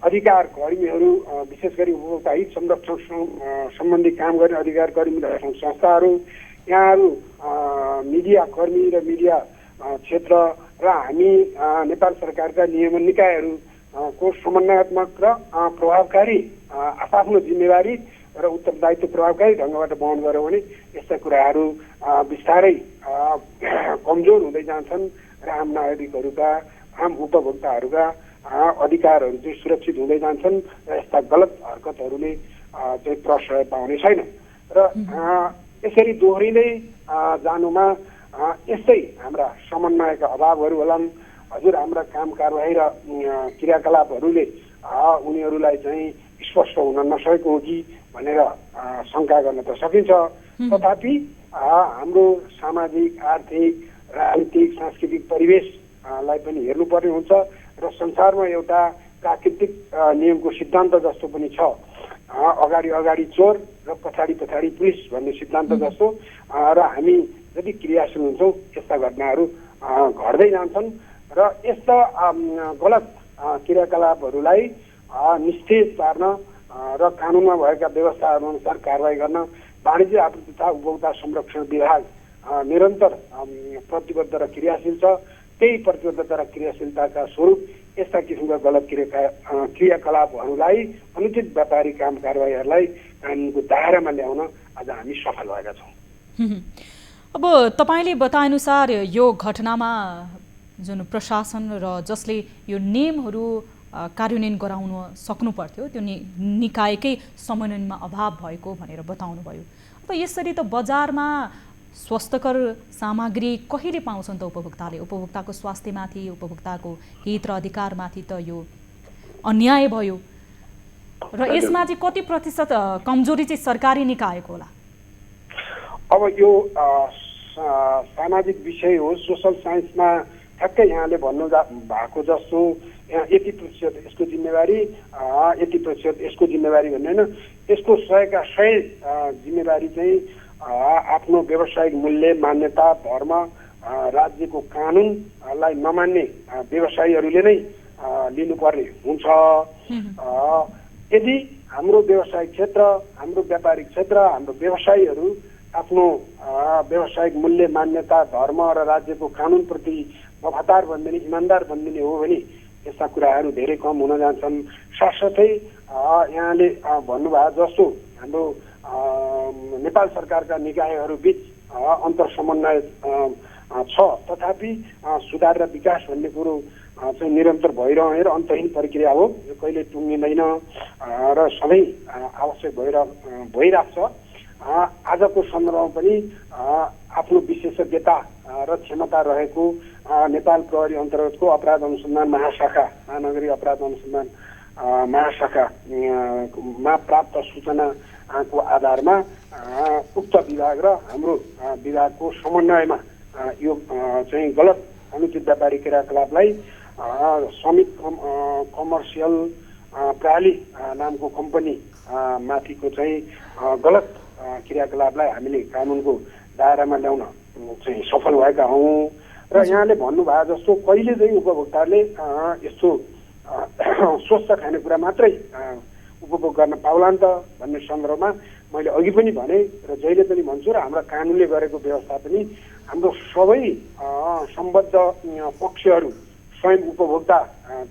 अधिकार कर्मीहरू, विशेष गरी उपभोक्ता हित संरक्षण सम्बन्धी काम गर्ने अधिकार कर्मी र संस्थाहरू, यहाँहरू मिडिया कर्मी र मिडिया क्षेत्र र हामी नेपाल सरकारका नियमन निकायहरू को समन्वयात्मक र प्रभावकारी आफ्नो जिम्मेवारी र उत्तरदायित्व प्रभावकारी ढङ्गबाट वहन गर्यो भने यस्ता कुराहरू बिस्तारै कमजोर हुँदै जान्छन् र आम नागरिकहरूका, आम उपभोक्ताहरूका अधिकारहरू चाहिँ सुरक्षित हुँदै जान्छन् र यस्ता गलत हरकतहरूले चाहिँ प्रश्रय पाउने छैन। र यसरी दोहोरिँदै जानुमा यस्तै हाम्रा समन्वयका अभावहरू होलान्। हजुर, हाम्रा काम कारवाही र क्रियाकलापहरूले उनीहरूलाई चाहिँ स्पष्ट हुन नसकेको हो कि भनेर शङ्का गर्न त सकिन्छ। तथापि हाम्रो सामाजिक, आर्थिक, राजनीतिक, सांस्कृतिक परिवेशलाई पनि हेर्नुपर्ने हुन्छ र संसारमा एउटा प्राकृतिक नियमको सिद्धान्त जस्तो पनि छ, अगाडि अगाडि चोर र पछाडि पछाडि पुलिस भन्ने सिद्धान्त जस्तो। र हामी जति क्रियाशील हुन्छौँ यस्ता घटनाहरू घट्दै जान्छन् र यस्ता गलत क्रियाकलापहरूलाई निस्तेज पार्न र कानुनमा भएका व्यवस्थाहरू अनुसार कारवाही गर्न वाणिज्य आपूर्ति तथा उपभोक्ता संरक्षण विभाग निरन्तर प्रतिबद्ध र क्रियाशील छ। त्यही प्रतिबद्धता र क्रियाशीलताका स्वरूप यस्ता किसिमका गलत क्रियाकलापहरूलाई अनुचित व्यापारिक काम कारबाहीहरूलाई कानुनको दायरामा ल्याउन आज हामी सफल भएका छौँ। अब तपाईँले बताएअनुसार यो घटनामा जुन प्रशासन र जसले यो नियमहरू कार्यान्वयन गराउन सक्नु पर्थ्यो त्यो निकायकै समन्वयनमा अभाव भएको भनेर बताउनु भयो। अब यसरी त बजारमा स्वास्थ्यकर सामग्री कहिले पाउँछन् त उपभोक्ताले? उपभोक्ताको स्वास्थ्यमाथि, उपभोक्ताको हित र अधिकारमाथि त यो अन्याय भयो र यसमा चाहिँ कति प्रतिशत कमजोरी चाहिँ सरकारी निकायको होला? अब यो सामाजिक विषय हो, सोसल साइन्समा ठ्याक्कै यहाँले भन्नु भएको जस्तो यहाँ 80% यसको जिम्मेवारी 80% यसको जिम्मेवारी भन्ने होइन, यसको 100 का 100 जिम्मेवारी चाहिँ आफ्नो व्यावसायिक मूल्य, मान्यता, धर्म, राज्यको कानुनलाई नमान्ने व्यवसायीहरूले नै लिनुपर्ने हुन्छ। यदि हाम्रो व्यावसायिक क्षेत्र, हाम्रो व्यापारिक क्षेत्र, हाम्रो व्यवसायीहरू आफ्नो व्यावसायिक मूल्य, मान्यता, धर्म र राज्यको कानुनप्रति वफादार बनिदिने, इमान्दार बनिदिने हो भने यस्ता कुराहरू धेरै कम हुन जान्छन्। साथसाथै यहाँले भन्नुभयो जस्तो हाम्रो नेपाल सरकारका निकायहरू बीच अन्तर समन्वय छ, तथापि सुधार र विकास भन्ने कुरो चाहिँ निरन्तर भइरहने र अन्तहीन प्रक्रिया हो, यो कहिले टुङ्गिँदैन र सधैँ आवश्यक भइरहेको छ। आजको सन्दर्भमा पनि आफ्नो विशेषज्ञता र क्षमता रहेको नेपाल प्रहरी अन्तर्गतको अपराध अनुसन्धान महाशाखा, महानगरीय अपराध अनुसन्धान महाशाखामा प्राप्त सूचनाको आधारमा उक्त विभाग र हाम्रो विभागको समन्वयमा यो चाहिँ गलत अनुचित व्यापारिक क्रियाकलापलाई समित कमर्सियल प्राली नामको कम्पनी माथिको चाहिँ गलत क्रियाकलापलाई हामीले कानुनको दायरामा ल्याउन चाहिँ सफल भएका हौँ। र यहाँले भन्नुभयो जस्तो कहिले चाहिँ उपभोक्ताले यस्तो स्वस्थ खानेकुरा मात्रै उपभोग गर्न पाउलान् त भन्ने सन्दर्भमा मैले अघि पनि भने र जहिले पनि भन्छु र हाम्रा कानुनले गरेको व्यवस्था पनि हाम्रो सबै सम्बद्ध पक्षहरू स्वयं उपभोक्ता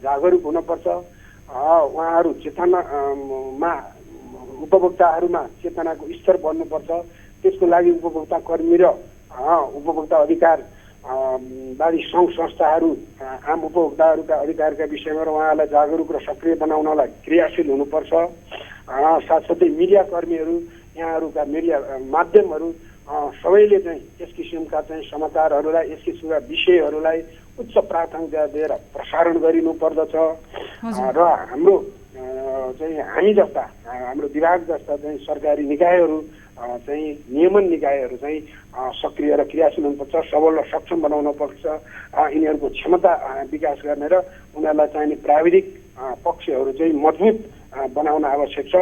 जागरुक हुनुपर्छ। उहाँहरू चेतनामा उपभोक्ताहरूमा चेतनाको स्तर बढ्नुपर्छ। त्यसको लागि उपभोक्ता कर्मी र उपभोक्ता अधिकारवादी सङ्घ संस्थाहरू आम उपभोक्ताहरूका अधिकारका विषयमा र उहाँहरूलाई जागरुक र सक्रिय बनाउनलाई क्रियाशील हुनुपर्छ। साथसाथै मिडिया कर्मीहरू, यहाँहरूका मिडिया माध्यमहरू सबैले चाहिँ यस किसिमका चाहिँ समाचारहरूलाई, यस किसिमका विषयहरूलाई उच्च प्राथमिकता दिएर प्रसारण गरिनु पर्दछ। र हाम्रो चाहिँ हामी जस्ता, हाम्रो विभाग जस्ता चाहिँ सरकारी निकायहरू चाहिँ नियमन निकायहरू चाहिँ सक्रिय र क्रियाशील हुनुपर्छ, सबल र सक्षम बनाउन पर्छ। यिनीहरूको क्षमता विकास गर्ने र उनीहरूलाई चाहिने प्राविधिक पक्षहरू चाहिँ मजबुत बनाउन आवश्यक छ।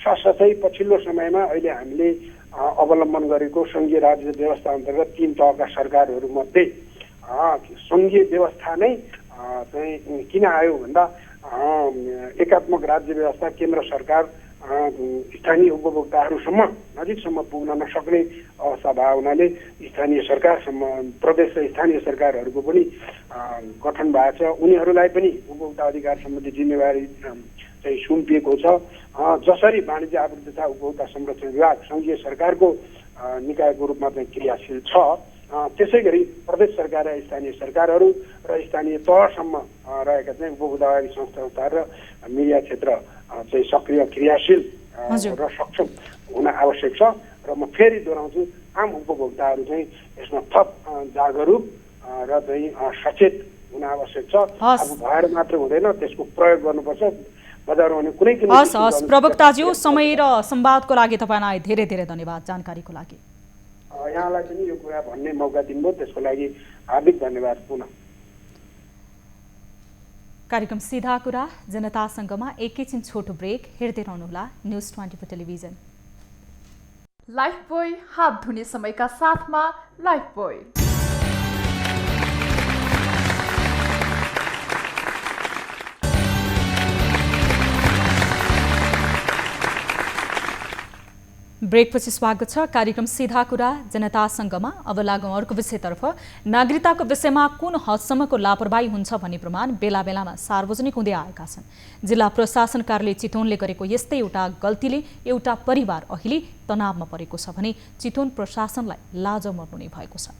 साथसाथै पछिल्लो समयमा अहिले हामीले अवलम्बन गरेको सङ्घीय राज्य व्यवस्था अन्तर्गत 3 तहका सरकारहरूमध्ये सङ्घीय व्यवस्था नै चाहिँ किन आयो भन्दा एकात्मक राज्य व्यवस्था केन्द्र सरकार स्थानीय उपभोक्ताहरूसम्म नजिकसम्म पुग्न नसक्ने अवस्था भएको हुनाले स्थानीय सरकारसम्म, प्रदेश र स्थानीय सरकारहरूको पनि गठन भएको छ। उनीहरूलाई पनि उपभोक्ता अधिकार सम्बन्धी जिम्मेवारी चाहिँ सुम्पिएको छ। जसरी वाणिज्य आपूर्ति तथा उपभोक्ता संरक्षण विभाग सङ्घीय सरकारको निकायको रूपमा चाहिँ क्रियाशील छ, त्यसै गरी प्रदेश सरकार र स्थानीय सरकारहरू र स्थानीय तहसम्म रहेका चाहिँ उपभोक्तावादी संस्थाहरू र मिडिया क्षेत्र चाहिँ सक्रिय, क्रियाशील र सक्षम हुन आवश्यक छ। र म फेरि दोहोऱ्याउँछु, आम उपभोक्ताहरू चाहिँ यसमा थप जागरुक र चाहिँ सचेत हुन आवश्यक छ। अब भएर मात्र हुँदैन, त्यसको प्रयोग गर्नुपर्छ। बजारमा कुनै हस् प्रवक्ताज्यू, समय र संवादको लागि तपाईँलाई धेरै धेरै धन्यवाद, जानकारीको लागि। यहाँलाई पनि यो कुरा भन्ने मौका दिनुभयो, त्यसको लागि हार्दिक धन्यवाद पुनः। कार्यक्रम सीधा कुरा जनतासँगमा एकैछिन छोटो ब्रेक, हेर्दै रहनुहोला न्युज 24 टेलिभिजन। लाइफबोय हात धुने समयका साथमा लाइफबोय। ब्रेकपछि स्वागत छ। कार्यक्रम सीधा कुरा जनतासँगमा अब लागौँ अर्को विषयतर्फ। नागरिकताको विषयमा कुन हदसम्मको लापरवाही हुन्छ भन्ने प्रमाण बेला बेलामा सार्वजनिक हुँदै आएका छन्। जिल्ला प्रशासन कार्यालय चितवनले गरेको यस्तै एउटा गल्तीले एउटा परिवार अहिले तनावमा परेको छ भने चितवन प्रशासनलाई लाज मर्नु नै भएको छ।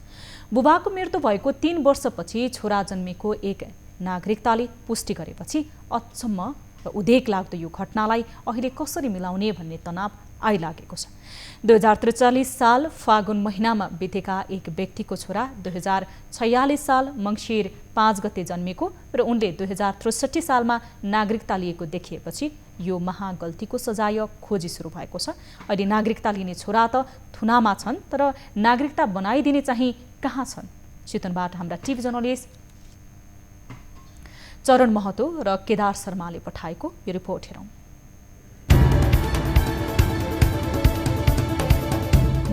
बुबाको मृत्यु भएको 3 वर्षपछि छोरा जन्मेको एक नागरिकताले पुष्टि गरेपछि अचम्म र उदेक लाग्दो यो घटनालाई अहिले कसरी मिलाउने भन्ने तनाव आइलागेको छ। 2043 साल फागुन महिनामा बितेका एक व्यक्तिको छोरा 2046 साल मङ्सिर 5 गते जन्मेको र उनले 2063 सालमा नागरिकता लिएको देखिएपछि यो महागल्तीको सजाय खोजी सुरु भएको छ। अहिले नागरिकता लिने छोरा त थुनामा छन्, तर नागरिकता बनाइदिने चाहिँ कहाँ छन्? चितवनबाट हाम्रा टिभी जर्नलिस्ट चरण महतो र केदार शर्माले पठाएको यो रिपोर्ट हेरौँ।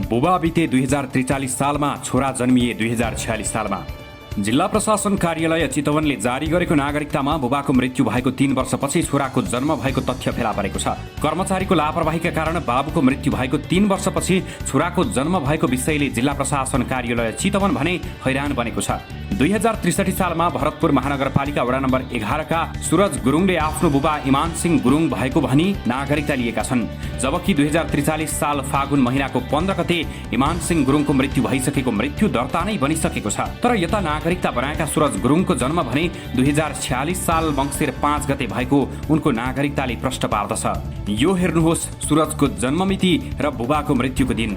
बुबा बिते 2043 सालमा, छोरा जन्मिए 2046 सालमा। जिल्ला प्रशासन कार्यालय चितवनले जारी गरेको नागरिकतामा बुबाको मृत्यु भएको 3 वर्षपछि छोराको जन्म भएको तथ्य फेला परेको छ। कर्मचारीको लापरवाहीका कारण बाबुको मृत्यु भएको 3 वर्षपछि छोराको जन्म भएको विषयले जिल्ला प्रशासन कार्यालय चितवन भने हैरान बनेको छ। 2063 सालमा भरतपुर महानगरपालिका वडा नम्बर 11 का सुरज गुरुङले आफ्नो बुबा इमान सिंह गुरुङ भएको भनी नागरिकता लिएका छन्, जबकि 2043 साल फागुन महिनाको 15 गते इमान सिंह गुरुङको मृत्यु भइसकेको मृत्यु दर्ता नै बनिसकेको छ। तर यता नागरिकता बनाएका सुरज गुरुङको जन्म भने 2046 साल मङ्सिर 5 गते भएको उनको नागरिकताले प्रश्न पार्दछ। यो हेर्नुहोस् सुरजको जन्ममिति र बुबाको मृत्युको दिन।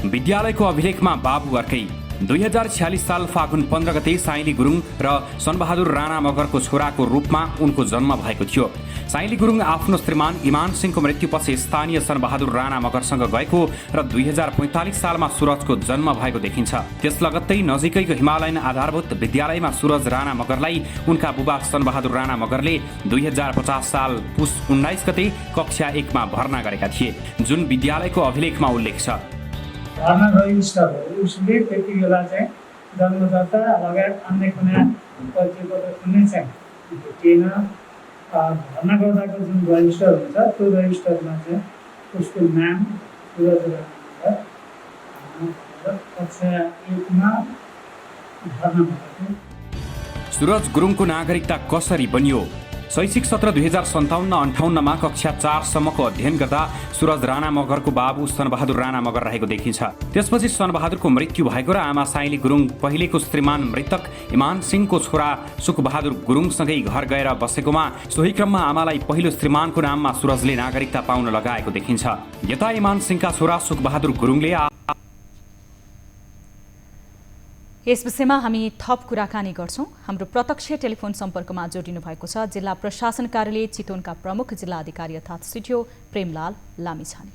विद्यालयको अभिलेखमा बाबु अर्कै। 2046 साल फागुन 15 गते साइली गुरुङ र सनबहादुर राणा मगरको छोराको रूपमा उनको जन्म भएको थियो। साइली गुरुङ आफ्नो श्रीमान इमान सिंहको मृत्युपछि स्थानीय सनबहादुर राणा मगरसँग गएको र 2045 सालमा सुरजको जन्म भएको देखिन्छ। त्यस लगत्तै नजिकैको हिमालयन आधारभूत विद्यालयमा सुरज राणा मगरलाई उनका बुबा सनबहादुर राणा मगरले 2050 साल पुस 19 गते कक्षा 1 मा भर्ना गरेका थिए, जुन विद्यालयको अभिलेखमा उल्लेख छ। भर्ना रजिस्टर हो, उसले त्यति बेला चाहिँ जन्मदर्ता लगायत अन्य कुनै परिचयपत्र कुनै चाहिँ भेटिएन। भर्ना गर्दाको जुन रजिस्टर हुन्छ त्यो रजिस्टरमा चाहिँ उसको नाम सुरज राणा कक्षा 1 मा भर्ना भएको। सुरज गुरुङको नागरिकता कसरी बनियो? शैक्षिक सत्र 2057-58 मा कक्षा 4 सम्मको अध्ययन गर्दा सुरज राणा मगरको बाबु सनबहादुर राणा मगर रहेको देखिन्छ। त्यसपछि सनबहादुरको मृत्यु भएको र आमा साइली गुरुङ पहिलेको श्रीमान मृतक इमान सिंहको छोरा सुखबहादुर गुरुङसँगै घर गएर बसेकोमा सोही क्रममा आमालाई पहिलो श्रीमानको नाममा सुरजले नागरिकता पाउन लगाएको देखिन्छ। यता इमान सिंहका छोरा सुखबहादुर गुरुङले यस विषयमा हामी थप कुराकानी गर्छौं। हाम्रो प्रत्यक्ष टेलिफोन सम्पर्कमा जोडिनु भएको छ जिल्ला प्रशासन कार्यालय चितवनका प्रमुख जिल्ला अधिकारी अर्थात् सिटिओ प्रेमलाल लामिछाने।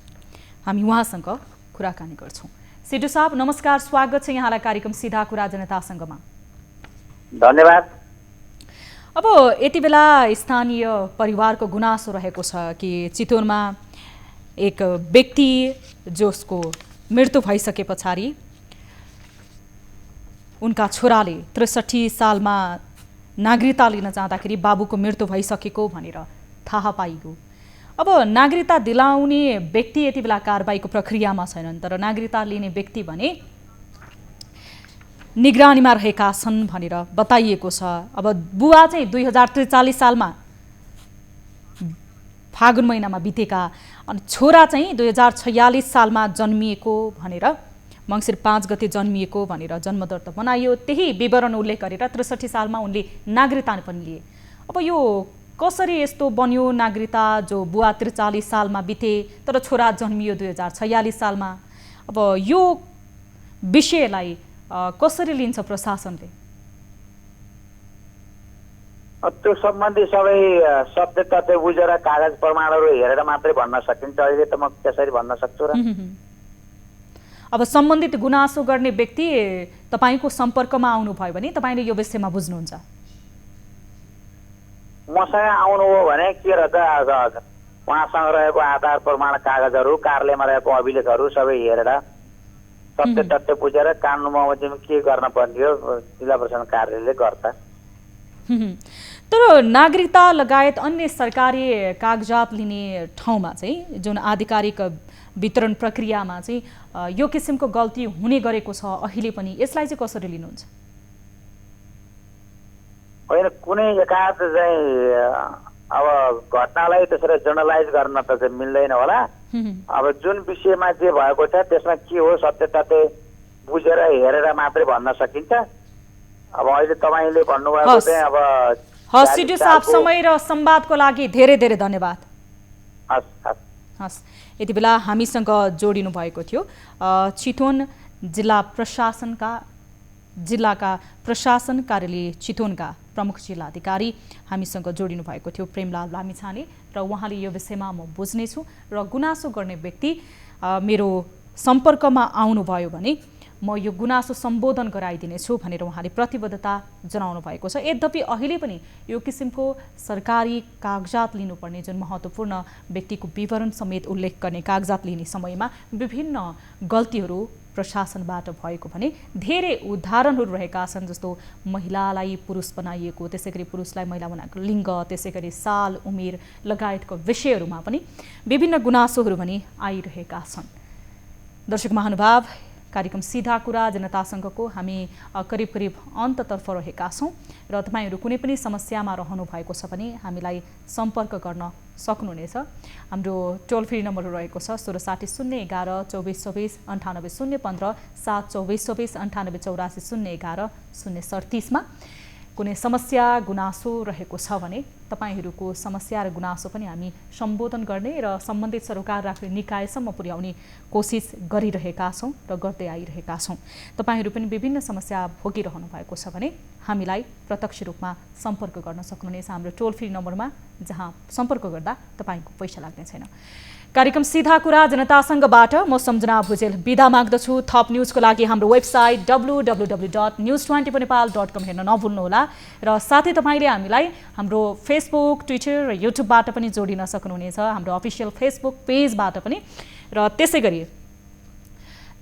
हामी उहाँसँग कुराकानी गर्छौं। सिटिओ साहब नमस्कार, स्वागत छ यहाँलाई कार्यक्रम सीधा कुरा जनतासँगमा। धन्यवाद। अब यति बेला स्थानीय परिवारको गुनासो रहेको छ कि चितवनमा एक व्यक्ति जसको मृत्यु भइसके पछाडि उनका छोराले 63 सालमा नागरिकता लिन जाँदाखेरि बाबुको मृत्यु भइसकेको भनेर थाहा पाइयो। अब नागरिकता दिलाउने व्यक्ति यति बेला कारबाहीको प्रक्रियामा छैनन्, तर नागरिकता लिने व्यक्ति भने निगरानीमा रहेका छन् भनेर बताइएको छ। अब बुवा चाहिँ 2043 सालमा फागुन महिनामा बितेका, अनि छोरा चाहिँ 2046 सालमा जन्मिएको भनेर, मङ्सिर 5 गते जन्मिएको भनेर जन्मदर्ता बनाइयो। त्यही विवरण उल्लेख गरेर 63 सालमा उनले नागरिकता पनि लिए। अब यो कसरी यस्तो बन्यो? नागरिकता जो बुवा 43 सालमा बिते तर छोरा जन्मियो 2046 सालमा। अब यो विषयलाई कसरी लिन्छ प्रशासनले? त्यो सम्बन्धी सबै सत्य तथ्य बुझेर कागज प्रमाणहरू हेरेर मात्रै भन्न सकिन्छ। अहिले त म त्यसरी भन्न सक्छु र अब सम्बन्धित गुनासो गर्ने व्यक्ति तपाईको सम्पर्कमा आउनु भयो भने तपाईले यो विषयमा बुझ्नुहुन्छ? मसँग आउनु हो भने के र त उहाँसँग रहेको आधार प्रमाण कागजहरू, कार्यालयमा रहेको अभिलेखहरू सबै हेरेर सत्य तथ्य बुझेर कानुन बमोजिम के गर्न पर्ने हो जिल्ला प्रशासन कार्यालयले गर्छ। तर नागरिकता लगायत अन्य सरकारी कागजात लिने ठाउँमा चाहिँ जुन आधिकारिक वितरण प्रक्रियामा चाहिँ यो किसिमको गल्ती हुने गरेको छ अहिले पनि, यसलाई चाहिँ कसरी लिनुहुन्छ? होइन, कुनै एकाध चाहिँ अब घटनालाई त्यसरी जर्नलाइज गर्न त चाहिँ मिल्दैन होला। अब जुन विषयमा जे भएको छ त्यसमा के हो सत्य तथ्य बुझेर हेरेर मात्रै भन्न सकिन्छ। अब अहिले तपाईँले भन्नुभएको चाहिँ अब हस् सिडिओ साहब, समय र संवादको लागि धेरै धेरै धन्यवाद। हस्, यति बेला हामीसँग जोडिनु भएको थियो चितवन जिल्लाका प्रशासन कार्यालय चितवनका प्रमुख जिल्लाधिकारी हामीसँग जोडिनु भएको थियो प्रेमलाल लामिछाने, र उहाँले यो विषयमा म बुझ्नेछु र गुनासो गर्ने व्यक्ति मेरो सम्पर्कमा आउनुभयो भने म यो गुनासो सम्बोधन गराइदिनेछु भनेर उहाँले प्रतिबद्धता जनाउनु भएको छ। यद्यपि अहिले पनि यो किसिमको सरकारी कागजात लिनुपर्ने जुन महत्त्वपूर्ण व्यक्तिको विवरण समेत उल्लेख गर्ने कागजात लिने समयमा विभिन्न गल्तीहरू प्रशासनबाट भएको भने धेरै उदाहरणहरू रहेका छन्। जस्तो महिलालाई पुरुष बनाइएको, त्यसै गरी पुरुषलाई महिला बनाएको लिङ्ग, त्यसै गरी साल, उमेर लगायतको विषयहरूमा पनि विभिन्न गुनासोहरू पनि आइरहेका छन्। दर्शक महानुभाव, कार्यक्रम सीधा कुरा जनतासँगको हामी करिब करिब अन्ततर्फ रहेका छौँ र तपाईँहरू कुनै पनि समस्यामा रहनु भएको छ भने हामीलाई सम्पर्क गर्न सक्नुहुनेछ। हाम्रो टोल फ्री नम्बर रहेको छ 1660 011 2424 98 015 72424 98 84 011 037 मा कुनै समस्या गुनासो रहेको छ भने तपाईहरूको समस्या र गुनासो पनि हामी सम्बोधन गर्ने र सम्बन्धित सरकार राख्ने निकायसम्म पुर्याउने कोसिस गरिरहेका छौँ र गर्दै आइरहेका छौँ। तपाईहरू पनि विभिन्न समस्या भोगिरहनु भएको छ भने हामीलाई प्रत्यक्ष रूपमा सम्पर्क गर्न सक्नुहुनेछ हाम्रो टोल फ्री नम्बरमा, जहाँ सम्पर्क गर्दा तपाईको पैसा लाग्ने छैन। कार्यक्रम सीधा कुरा जनतासँगबाट म सम्झना भुजेल बिदा माग्दछु। थप न्युजको लागि हाम्रो वेबसाइट www.news24nepal.com हेर्न नभुल्नुहोला र साथै तपाईले हामीलाई हाम्रो फेसबुक, ट्विटर र युट्युबबाट पनि जोडिन सक्नुहुनेछ, हाम्रो अफिसियल फेसबुक पेजबाट पनि। र त्यसै गरी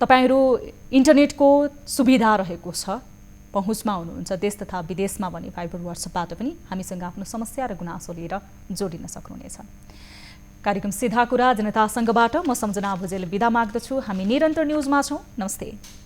तपाईहरू इन्टरनेटको सुविधा रहेको छ, पहुँचमा हुनुहुन्छ देश तथा विदेशमा भने भाइबर व्हाट्सएपबाट पनि हामीसँग आफ्नो समस्या र गुनासो लिएर जोडिन सक्नुहुनेछ। कार्यक्रम सीधा कुरा जनतासँगबाट म सम्झना भुजेल बिदा माग्दछु। हामी निरन्तर न्युजमा छौँ। नमस्ते।